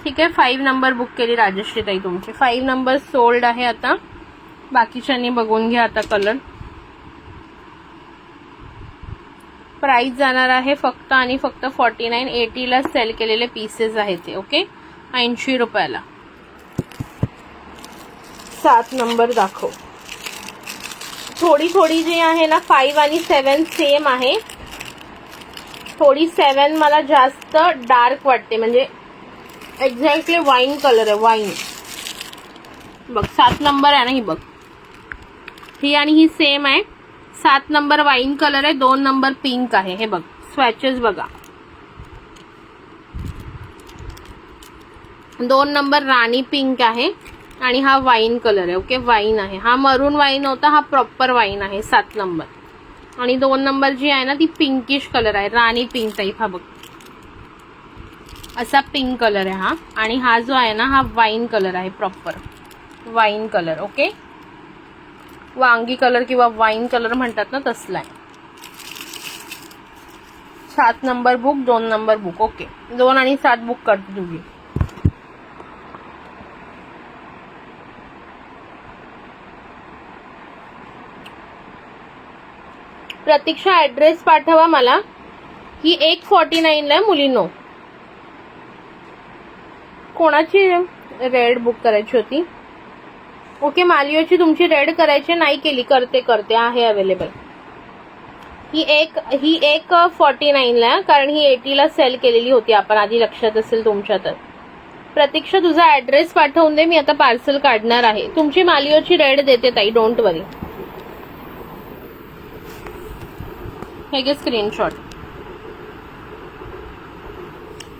ठीक आहे, 5 नंबर बुक केली राजश्री ताई तुमची. 5 नंबर सोल्ड आहे आता. बाकीच्यांनी बघून घ्या आता कलर. प्राइस जाणार आहे फक्त आणि फक्त 49. 80 ला सेल केलेले पीसेस आहेत ते. ओके, 80 रुपयाला. 7 नंबर दाखव. थोडी थोडी जी आहे ना, 5 आणि 7 सेम आहे. थोडी 7 मला जास्त डार्क वाटते, म्हणजे एक्झॅक्टली वाईन कलर आहे. वाईन बघ, 7 नंबर आहे ना ही. बघ, ही आणि ही सेम आहे. 7 नंबर वाईन कलर आहे. 2 नंबर पिंक आहे. हे बघ, स्वॅचेस बघा. 2 नंबर राणी पिंक आहे आणि हा वाईन कलर आहे. ओके, वाईन आहे. हा मरून वाईन होता, हा प्रॉपर वाईन आहे 7 नंबर. आणि 2 नंबर जी आहे ना ती पिंकिश कलर आहे, राणी पिंक टाईप. हा बघ, असा पिंक कलर आहे हा. आणि हा जो आहे ना, हा वाईन कलर आहे, प्रॉपर वाईन कलर. ओके, वांगी कलर किंवा वाईन कलर म्हणतात ना, तसला आहे. 7 number book, 2 number book. Okay, 2 आणि 7 बुक करते तुम्ही. प्रतीक्षा ऍड्रेस पाठवा मला. ही 149 ला मुलींनो. कोणाची रेड बुक करायची होती? ओके, मालियोची तुमची रेड करायची, नाही केली, करते आहे अवेलेबल. ही एक 49 ला, कारण ही 80 ला सेल केलेली होती आपण आधी, लक्षात असेल तुमच्या. तर प्रतीक्षा तुझा ऍड्रेस पाठवून दे, मी आता पार्सल काढणार आहे. तुमची मालियोची रेड देते ताई, डोंट वरी. हे घे स्क्रीनशॉट.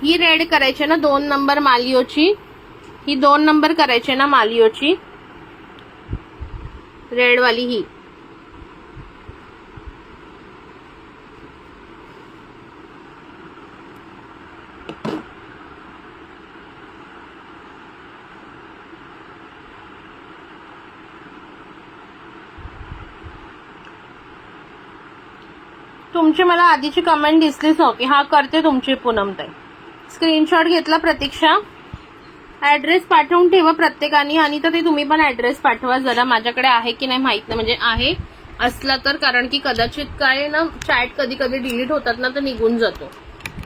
ही रेड करायची ना 2 नंबर मालियोची. ही 2 नंबर करायची ना मालियोची, रेड वाली ही. तुमची मला आधीची कमेंट दिसलीच नव्हती. हा करते तुमची पूनम ताई. स्क्रीनशॉट घेतला प्रतीक्षा. ऍड्रेस पाठवून ठेवा प्रत्येकाने. आणि तर ते तुम्ही पण ऍड्रेस पाठवा जरा. माझ्याकडे आहे की नाही माहित नाही, म्हणजे आहे असला तर, कारण की कदाचित काय ना, चॅट कधी कधी डिलीट होतात ना, तर निघून जातो.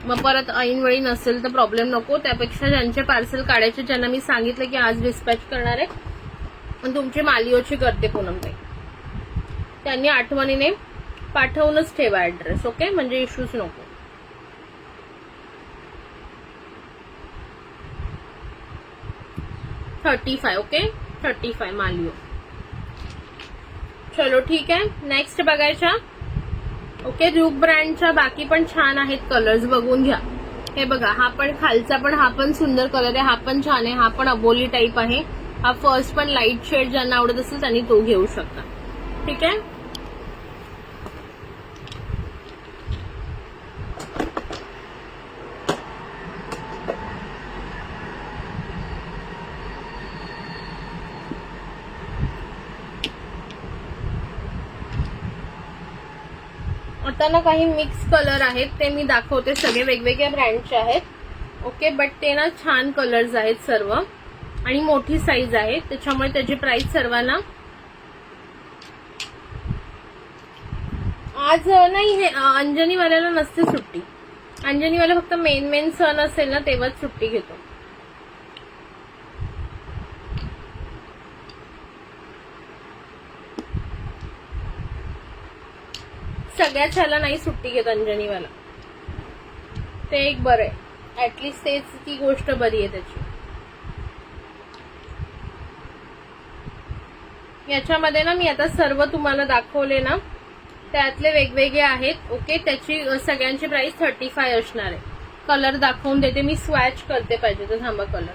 मग परत ऐनवेळी नसेल तर प्रॉब्लेम नको. त्यापेक्षा ज्यांचे पार्सल काढायचे, ज्यांना मी सांगितलं की आज डिस्पॅच करणार आहे, पण तुमची मालियोची करते पूनम ताई, त्यांनी आठवणीने पाठवूनच ठेवा ऍड्रेस. ओके, म्हणजे इश्यूज नको. $35. ओके, 35 मालियो. चलो ठीक आहे, नेक्स्ट बघायच्या. ओके, ड्यूक ब्रँडच्या बाकी पण छान आहेत कलर्स, बघून घ्या. हे बघा, हा पण खालचा पण, हा पण सुंदर कलर आहे, हा पण छान आहे, हा पण अबोली टाईप आहे. हा फर्स्ट पण लाईट शेड ज्यांना आवडत असेल त्यांनी तो घेऊ शकता. ठीक आहे. आता ना काही मिक्स कलर आहेत, ते मी दाखवते. सगळे वेगवेगळ्या ब्रँडचे आहेत. ओके, बट ते ना छान कलर्स आहेत सर्व आणि मोठी साईज आहे, त्याच्यामुळे त्याची प्राइस सर्वांना आज नाही. हे अंजनीवाल्याला नसते सुट्टी. अंजनीवाला फक्त मेन सण असेल ना तेव्हाच सुट्टी घेतो. सगळ्याच ह्याला नाही सुट्टी घेत अंजनीवाला. ते एक बरं आहे, ऍटलिस्ट तेच ती गोष्ट बरी आहे त्याची. याच्यामध्ये ना मी आता सर्व तुम्हाला दाखवले ना त्यातले वेगवेगळे आहेत. ओके, त्याची सगळ्यांची प्राइस 35 असणार आहे. कलर दाखवून देते मी, स्वॅच करते पाहिजे तर थांबा. कलर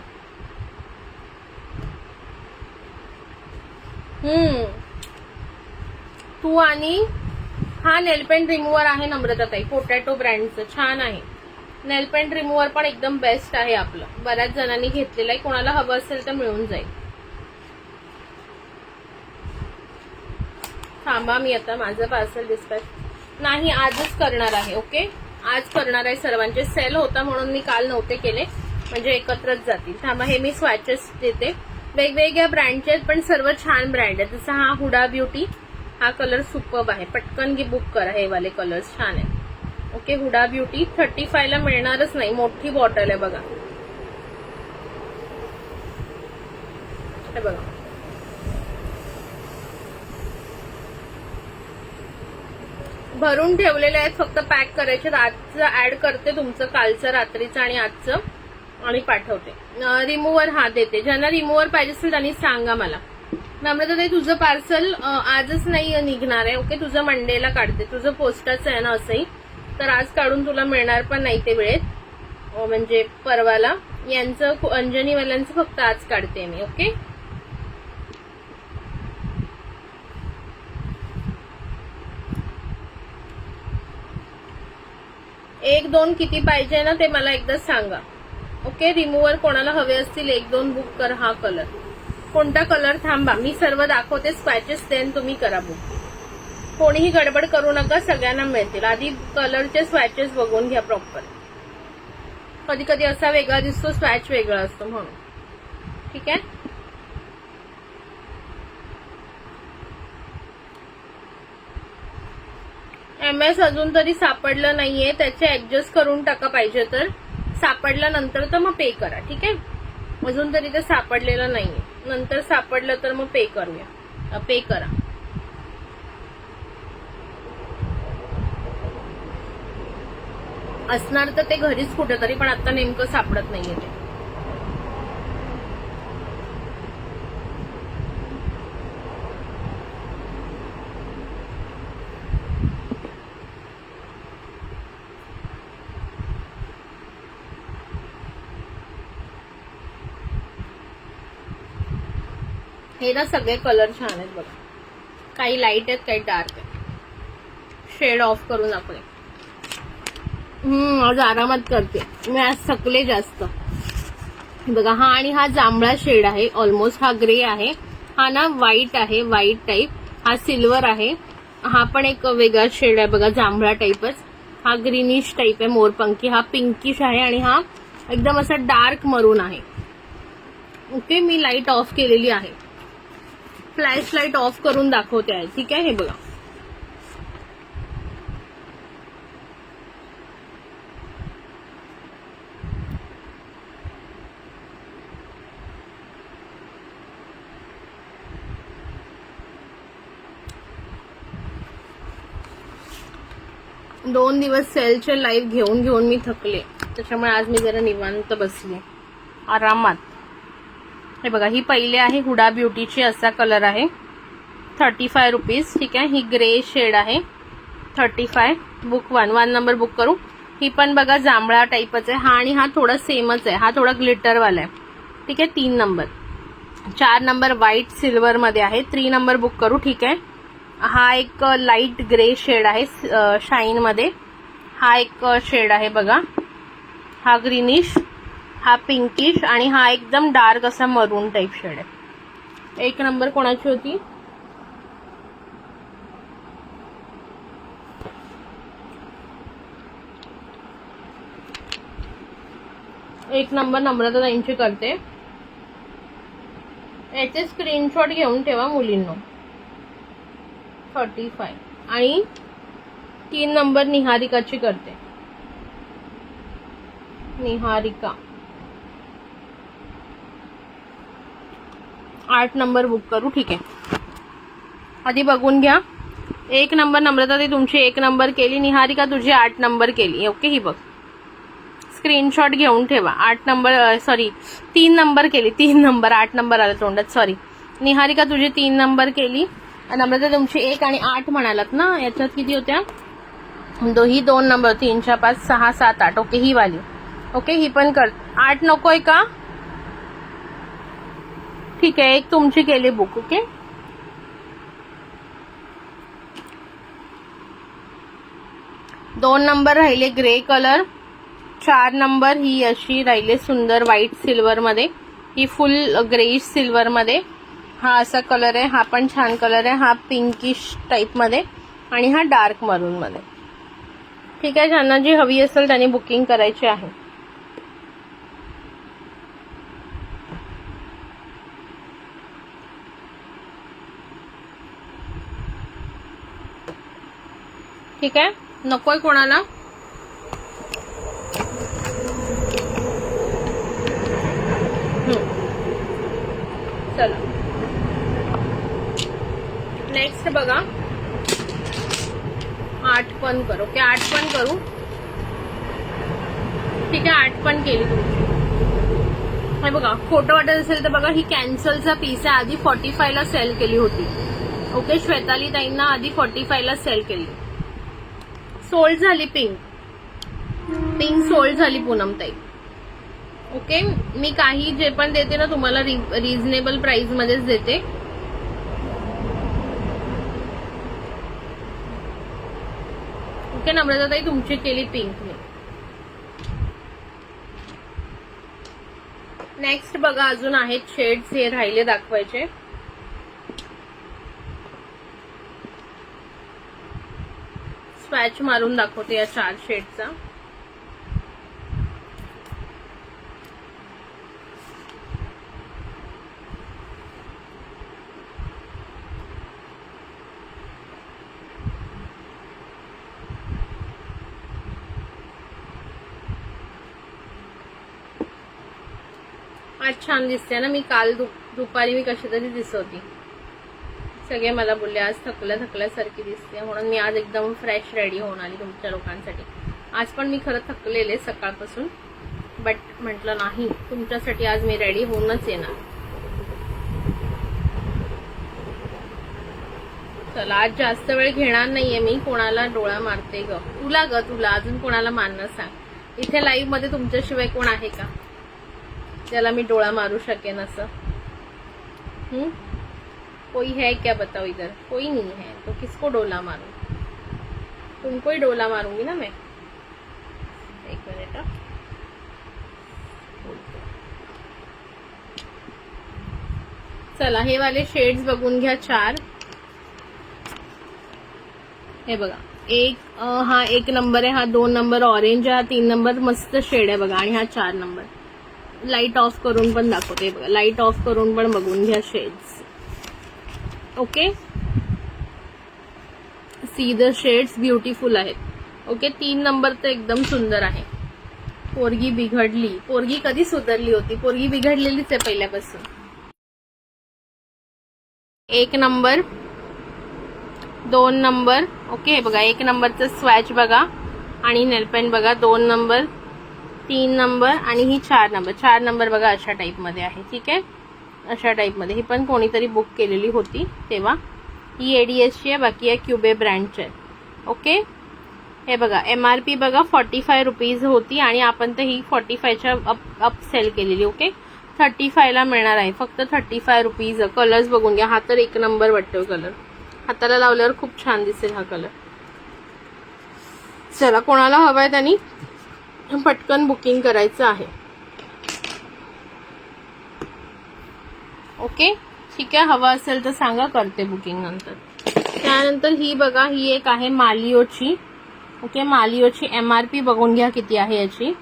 तू आणि हा नेलपेंट रिमूव्हर आहे नम्रताताई, पोटॅटो ब्रँडचं, छान आहे. नेलपेंट रिमूव्हर पण एकदम बेस्ट आहे आपलं, बऱ्याच जणांनी घेतलेलं आहे. कोणाला हवं असेल तर मिळून जाईल. थांबा, मी आता माझं पार्सल डिस्पॅच नाही, आजच करणार आहे. ओके, आज करणार आहे. सर्वांचे सेल होता म्हणून मी काल नव्हते केले, म्हणजे एकत्रच जातील. थांबा, हे मी स्वॅचेस देते. वेगवेगळ्या ब्रँडचे आहेत पण सर्व छान ब्रँड आहेत. जसं हा हुडा ब्युटी, हा कलर सुपर्ब आहे, पटकन बुक करा. हे वाले कलर्स छान आहे. ओके, हुडा ब्युटी 35 ला मिळणारच नाही. मोठी बॉटल आहे बघा, हे बघा. भरून ठेवलेले आहेत, फक्त पॅक करायचे. आजचं ऍड करते तुमचं, कालचं रात्रीचं आणि आजचं, आणि पाठवते. रिमूव्हर हा देते. ज्यांना रिमूव्हर पाहिजे असेल त्यांनी सांगा मला. नम्रताताई, तुझं पार्सल आजच नाही निघणार आहे. ओके, तुझं मंडेला काढते. तुझं पोस्टाचं आहे ना असंही, तर आज काढून तुला मिळणार पण नाही ते वेळेत, म्हणजे परवाला. यांचं अंजनीवाल्यांचं फक्त आज काढते मी. ओके, एक दोन किती पाहिजे ना ते मला एकदा सांगा. ओके, रिमूव्हर कोणाला हवे असतील 1-2 बुक कर. हा कलर कोणता कलर, थांबा मी सर्व दाखवते. स्पॅचेस देन तुम्ही करा बुक. कोणीही गडबड करू नका, सगळ्यांना मिळतील. आधी कलरचे स्वॅचेस बघून घ्या प्रॉपर. कधी कधी असा वेगळा दिसतो, स्वॅच वेगळा असतो म्हणून. ठीक आहे, MS अजून तरी सापडलं नाहीये, त्याचे ऍडजस्ट करून टाका पाहिजे तर. सापडल्यानंतर तर मग पे करा. ठीक आहे, अजून तरी ते सापडलेलं नाहीये. नंतर सापडलं तर मग पे करूया, पे करा. असणार तर ते घरीच कुठेतरी, पण आता नेमकं सापडत नाहीये ते. हे ना सगळे कलर छान आहेत बघा. काही लाईट आहेत, काही डार्क आहेत. शेड ऑफ करून आपण आज आरामात करते मी. आज थकले जास्त. बघा, हा आणि हा जांभळा शेड आहे ऑलमोस्ट. हा ग्रे आहे. हा ना व्हाईट आहे, व्हाईट टाईप. हा सिल्वर आहे. हा पण एक वेगळा शेड आहे बघा, जांभळा टाईपच. हा ग्रीनिश टाईप आहे, मोरपंखी. हा पिंकिश आहे आणि हा एकदम असा डार्क मरून आहे. ओके, मी लाईट ऑफ केलेली आहे. फ्लॅश लाईट ऑफ करून दाखवते आहे. ठीक आहे, हे बघा. दोन दिवस सेलचे लाईव्ह घेऊन घेऊन मी थकले, त्याच्यामुळे आज मी जरा निवांत बसले आरामात. हे बघा, ही पहिली आहे हुडा ब्युटीची. असा कलर आहे, 35 रुपीज. ठीक आहे, ही ग्रे शेड आहे, 35. बुक 1 नंबर बुक करू. ही पण बघा जांभळा टाईपच आहे. हा आणि हा थोडा सेमच आहे, हा थोडा ग्लिटरवाला आहे. ठीक आहे. 3 नंबर. 4 नंबर व्हाईट सिल्वर मध्ये आहे. 3 नंबर बुक करू. ठीक आहे. हा एक लाईट ग्रे शेड आहे शाईन मध्ये. हा एक शेड आहे बघा, हा ग्रीनिश, हा पिंकिश आणि हा एकदम डार्क असा मरून टाईप शेड आहे. 1 नंबर कोणाची होती? एक नंबर नम्रता ताईंची करते. याचे स्क्रीनशॉट घेऊन ठेवा मुलींनो. 35 आणि 3 नंबर निहारिकाची करते. निहारिका 8 नंबर बुक करू. ठीक आहे. आधी बघून घ्या. 1 नंबर नम्रता ताई तुमची 1 नंबर केली. निहारिका तुझी 8 नंबर केली. ओके. ही बघ, स्क्रीनशॉट घेऊन ठेवा. 8 नंबर सॉरी 3 नंबर केली. 3 नंबर 8 नंबर आला तोंडात, सॉरी. निहारिका तुझी 3 नंबर केली. नम्रता तुमची 1 आणि 8 म्हणालात ना. याच्यात किती होत्या? ही 2 नंबर. 3 4 5 6 7 8. ओके. ही वाली. ओके. ही पण कर. 8 नकोय का? ठीक आहे. 1 तुमची केली बुक. ओके. दोन नंबर राहिले ग्रे कलर. 4 नंबर ही अशी राहिले सुंदर व्हाईट सिल्वर मध्ये. ही फुल ग्रेइश सिल्वर मध्ये. हा असा कलर आहे, हा पण छान कलर आहे. हा पिंकिश टाइप मध्ये आणि हा डार्क मरून मध्ये. ठीक आहे. ज्यांना जी हवी असेल त्यांनी बुकिंग करायची आहे. ठीक आहे. नकोय कोणाला? चला नेक्स्ट बघा. 8 पण करू. ओके. 8 पण करू. ठीक आहे. 8 पण केली तुमची. हे बघा, फोटो वाटत असेल तर बघा, ही कॅन्सलचा पीस आहे. आधी 45 ला सेल केली होती. ओके. श्वेताली ताईंना आधी 45 ला सेल केली. सोल्ड झाली. पिंक सोल्ड झाली पूनम ताई. ओके. मी काही जे पण देते ना तुम्हाला रिझनेबल प्राइस मध्येच देते. ओके. नम्रता ताई तुमची केली पिंक मी. नेक्स्ट बघा, अजून आहेत शेड्स हे राहिले दाखवायचे. स्वॅच मारून दाखवते या 4 शेडचा. आज छान दिसते ना. मी काल दुपारी मी कशी तरी दिसवती. सगळे मला बोलले आज थकल्यासारखी दिसते, म्हणून मी आज एकदम फ्रेश रेडी होऊन आली तुमच्या लोकांसाठी. आज पण मी खरं थकलेले सकाळपासून, बट म्हटलं नाही, तुमच्यासाठी आज मी रेडी होऊनच येणार. चला, आज जास्त वेळ घेणार नाहीये मी. कोणाला डोळा मारते ग? तुला अजून कोणाला मारणार सांग. इथे लाईव्ह मध्ये तुमच्याशिवाय कोण आहे का ज्याला मी डोळा मारू शकेन असं? कोई है क्या बताओ इधर? कोई नहीं है तो किसको डोला मारूं? तुमको ही डोला मारूंगी ना मैं. 1 मिनिट. चला, हे वाले शेड्स बघून घ्या 4. हे बघा, हा 1 नंबर आहे, हा 2 नंबर ऑरेंज आहे, हा 3 नंबर मस्त शेड आहे बघा, आणि हा 4 नंबर. लाईट ऑफ करून पण दाखवते बघा. लाईट ऑफ करून पण बघून घ्या shades. Okay. See the shades beautiful आहेत. ओके. 3 नंबर तर एकदम सुंदर आहे. पोरगी बिघडली. पोरगी कधी सुधारली होती? पोरगी बिघडलेलीच आहे पहिल्यापासून. 1 नंबर, 2 नंबर. ओके. बघा, 1 नंबरचं स्वॅच बघा आणि नेलपेन बघा. 2 नंबर, 3 नंबर आणि ही 4 नंबर. 4 नंबर बघा अशा टाइप मध्ये आहे. ठीक आहे. अशा टाइप मध्ये. ही पण कोणीतरी बुक केलेली होती तेव्हा. ही एडीएसची आहे, बाकी या क्युबे ब्रँडची आहे. ओके. हे बघा MRP बघा 45 रुपीज होती आणि आपण तर ही 45च्या अप सेल केलेली. ओके 35ला मिळणार आहे फक्त 35 रुपीज. कलर्स बघून घ्या. हा तर एक नंबर वाटतो कलर. हाताला लावल्यावर खूप छान दिसेल हा कलर. चला कोणाला हवाय त्यांनी पटकन बुकिंग करायचं आहे. ओके ठीक आहे. हवा असेल तर सांगा करते बुकिंग नंतर. त्यानंतर ही बघा ही एक आहे मालिओची. ओके मालिओची MRP बघून घ्या किती आहे याची.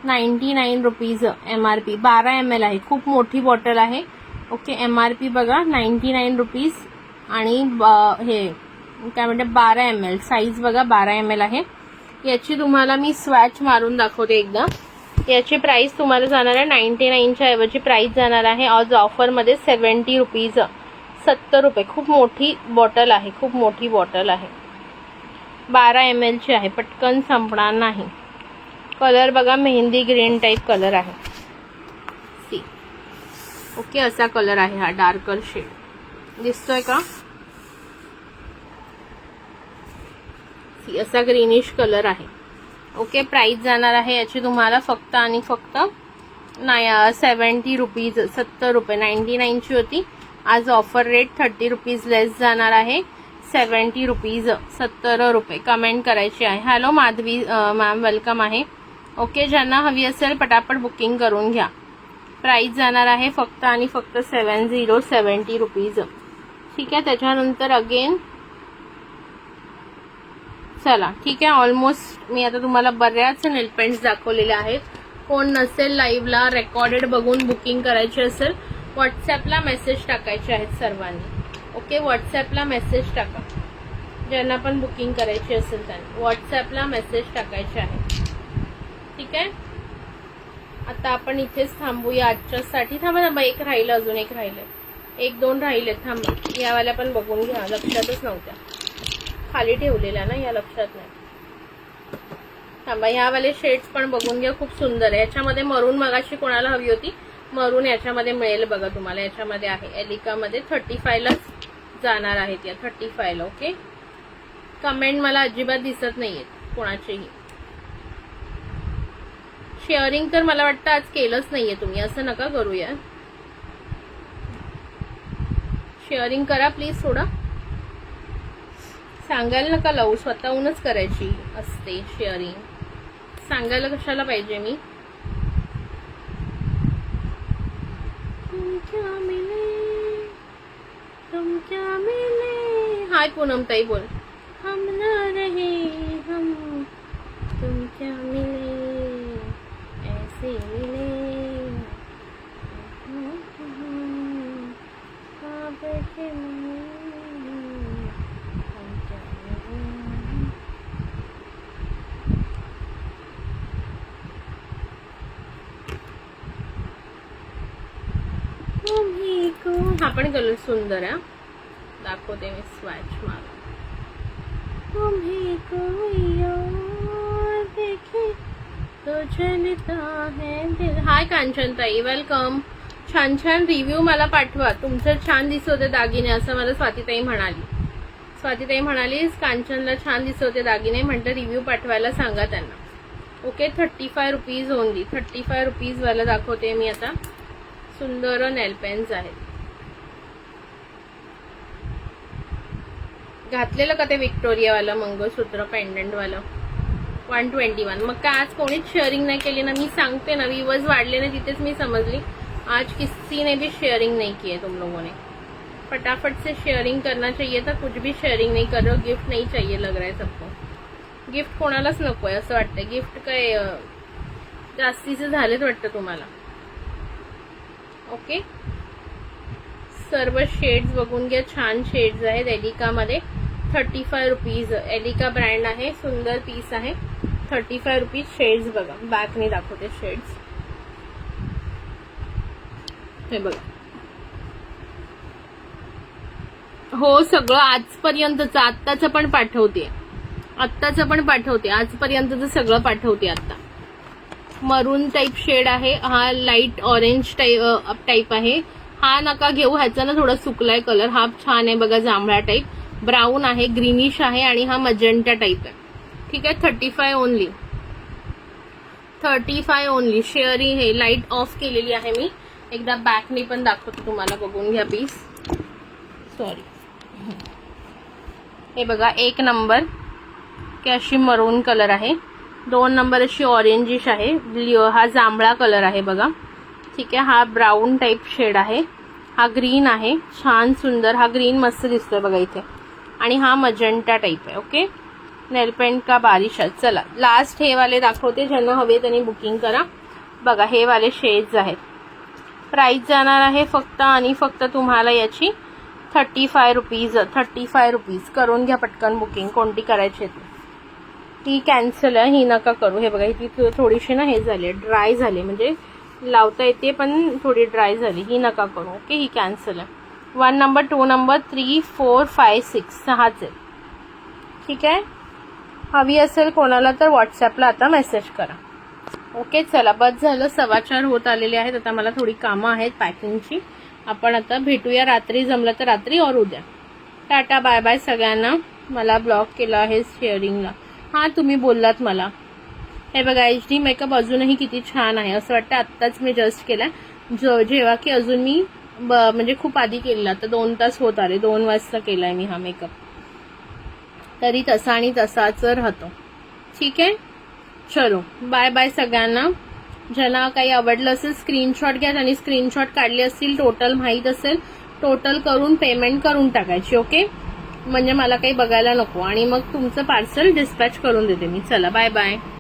99 रुपीज MRP. 12 ml आहे. खूप मोठी बॉटल आहे. ओके MRP बघा 99 रुपीज आणि हे काय म्हणते 12 ml साईज बघा 12 ml आहे. याची तुम्हाला मी स्वॅच मारून दाखवते एकदा. याची प्राइस तुम्हाला जाणार आहे 99च्या ऐवजी प्राइस जाणार आहे आज ऑफरमध्ये 70 रुपीज. 70 रुपये. खूप मोठी बॉटल आहे. खूप मोठी बॉटल आहे. 12 ml ची आहे. पटकन संपणार नाही. कलर बघा मेहंदी ग्रीन टाइप कलर आहे. सी ओके असा कलर आहे हा. डार्कर शेड दिसतोय का. सी असा ग्रीनिश कलर आहे. ओके प्राइस जाणार आहे याची तुम्हाला फक्त आणि फक्त 70 रुपीज. 70 रुपये. 99ची होती आज ऑफर रेट 30 रुपीज लेस जाणार आहे. 70 रुपीज. 70 रुपये. कमेंट करायची आहे. हॅलो माधवी मॅम वेलकम आहे. ओके ज्यांना हवी असेल पटापट बुकिंग करून घ्या. प्राइस जाणार आहे फक्त आणि फक्त 70 रुपीज. ठीक आहे. त्याच्यानंतर अगेन चला ठीक आहे. ऑलमोस्ट मी आता तुम्हाला बऱ्याच नेल पेंट्स दाखवलेल्या आहेत. कोण नसेल लाईव्हला रेकॉर्डेड बघून बुकिंग करायची असेल व्हॉट्सॲपला मेसेज टाकायचे आहेत सर्वांनी. ओके व्हॉट्सॲपला मेसेज टाका. ज्यांना पण बुकिंग करायची असेल त्यांनी व्हॉट्सॲपला मेसेज टाकायचे आहे. ठीक आहे. आता आपण इथेच थांबूया आजच्यासाठी. थांबा एक राहिलं अजून एक राहिलं. 1-2 राहिले. थांबा यावाल्या पण बघून घ्या. लक्षातच नव्हत्या खाली ठेवलेल्या ना या लक्षात नाही. थांबा ह्यावाले शेड्स पण बघून घ्या. खूप सुंदर आहे. याच्यामध्ये मरून मगाशी कोणाला हवी होती मरून याच्यामध्ये मिळेल बघा तुम्हाला. याच्यामध्ये आहे एलिकामध्ये 35लाच जाणार आहेत या 35ला. ओके कमेंट मला अजिबात दिसत नाहीयेत कोणाचेही. शेअरिंग तर मला वाटतं आज केलंच नाहीये तुम्ही. असं नका करूया. शेअरिंग करा प्लीज. थोडं सांगायला नका लावू. स्वतःहूनच करायची असते शेअरिंग. सांगायला कशाला पाहिजे मी. तुम क्या मिले. हाय पूनम ताई बोल. हम ना रहे हम तुम क्या मिले ऐसे मिले हा पण कलर सुंदर आहे. दाखवते मी स्वॅच मारून. तुम्ही कोई और देखे तो चलता है दिल. हाय कांचन ताई वेलकम. छान छान रिव्ह्यू मला पाठवा. तुमचं छान दिसत होते दागिने असं मला स्वातीताई म्हणाली. स्वातीताई म्हणाली कांचनला छान दिसत होते दागिने. म्हटलं रिव्ह्यू पाठवायला सांगा त्यांना. Okay 35 rupees only. 35 रुपीज वाला दाखवते मी आता. सुंदर नेल पेन्स आहेत. घातलेलं का ते विक्टोरियावालं मंगळसूत्र पेंडंटवालं 121. मग काय आज कोणीच शेअरिंग नाही केली ना. मी सांगते ना व्ह्यूअर्स वाढले ना तिथेच मी समजली आज किसी ने भी शेयरिंग नहीं की है तुम लोगों ने. फटाफट से शेयरिंग करना चाहिए था. कुछ भी शेयरिंग नहीं कर रहे हो. गिफ्ट नहीं चाहिए लग रहा है सबको. गिफ्ट कोणालाच नको आहे असं वाटतंय. गिफ्ट काय जास्तीचे झालेच वाटतं तुम्हाला. ओके सर्व शेड्स बघून घ्या. छान शेड्स आहेत एलिकामध्ये. 35 रुपीज. एलिका ब्रँड आहे. सुंदर पीस आहे. 35 रुपीज. शेड्स बघा बॅकने दाखवते शेड्स. हे बघा. हो सगळं आजपर्यंतचं आत्ताचं पण पाठवते. आजपर्यंतचं सगळं पाठवते. आता मरून टाइप शेड आहे. हा लाईट ऑरेंज टाइप आहे. हा नका घेऊ. ह्याचा ना थोडा सुकलाय कलर. हा छान आहे बघा जांभळा टाइप. ब्राऊन आहे, ग्रीनिश आहे आणि हा मजेंटा टाईप आहे. ठीक आहे, 35 ओनली. 35 ओनली. शेअरिंग हे लाईट ऑफ केलेली आहे मी. एकदा बॅकने पण दाखवतो तुम्हाला, बघून घ्या पीस. सॉरी, हे बघा 1 नंबर की अशी मरून कलर आहे. 2 नंबर अशी ऑरेंजिश आहे. हा जांभळा कलर आहे बघा. ठीक आहे, हा ब्राऊन टाईप शेड आहे. हा ग्रीन आहे, छान सुंदर. हा ग्रीन मस्त दिसतोय बघा इथे. आणि हा मजेंटा टाईप आहे. ओके, नेलपेंट का बारिश आहे. चला लास्ट हे वाले दाखवते, ज्यांना हवे त्यांनी बुकिंग करा. बघा हे वाले शेड्स आहेत. प्राइस जाणार आहे फक्त आणि फक्त तुम्हाला याची 35 रुपीज. 35 रुपीज. करून घ्या पटकन बुकिंग, कोणती करायची आहे. ही कॅन्सल आहे, ही नका करू. हे बघा ही थोडीशी ना हे झाली, ड्राय झाली, म्हणजे लावता येते पण थोडी ड्राय झाली. ही नका करू. ओके, ही कॅन्सल आहे. 1 नंबर, 2 नंबर, 3, 4, 5, 6 6च आहे. ठीक आहे, हवी असेल कोणाला तर व्हॉट्सॲपला आता मेसेज करा. ओके, चला बस झालं. 4:15 होत आलेले आहेत. आता मला थोडी कामं आहेत पॅकिंगची. आपण आता भेटूया रात्री, जमलं तर रात्री और उद्या. टाटा, बाय बाय सगळ्यांना. मला ब्लॉक केला आहे शेअरिंगला. हां, तुम्ही बोललात मला. हे बघा HD मेकअप अजूनही किती छान आहे. असं वाटतं आत्ताच मी जस्ट केला, जेव्हा की अजून मी म्हणजे खूप आधी केलेला. तर 2 तास होत आले. 2 वाजता केलाय मी हा मेकअप, तरी तसा आणि तसाच राहतो. ठीक आहे, चलो बाय बाय सगळ्यांना. ज्यांना काही आवडलं असेल स्क्रीनशॉट घ्या. आणि स्क्रीनशॉट काढले असतील, टोटल माहीत असेल, टोटल करून पेमेंट करून टाकायची. ओके, म्हणजे मला काही बघायला नको आणि मग तुमचं पार्सल डिस्पॅच करून देते मी. चला बाय बाय.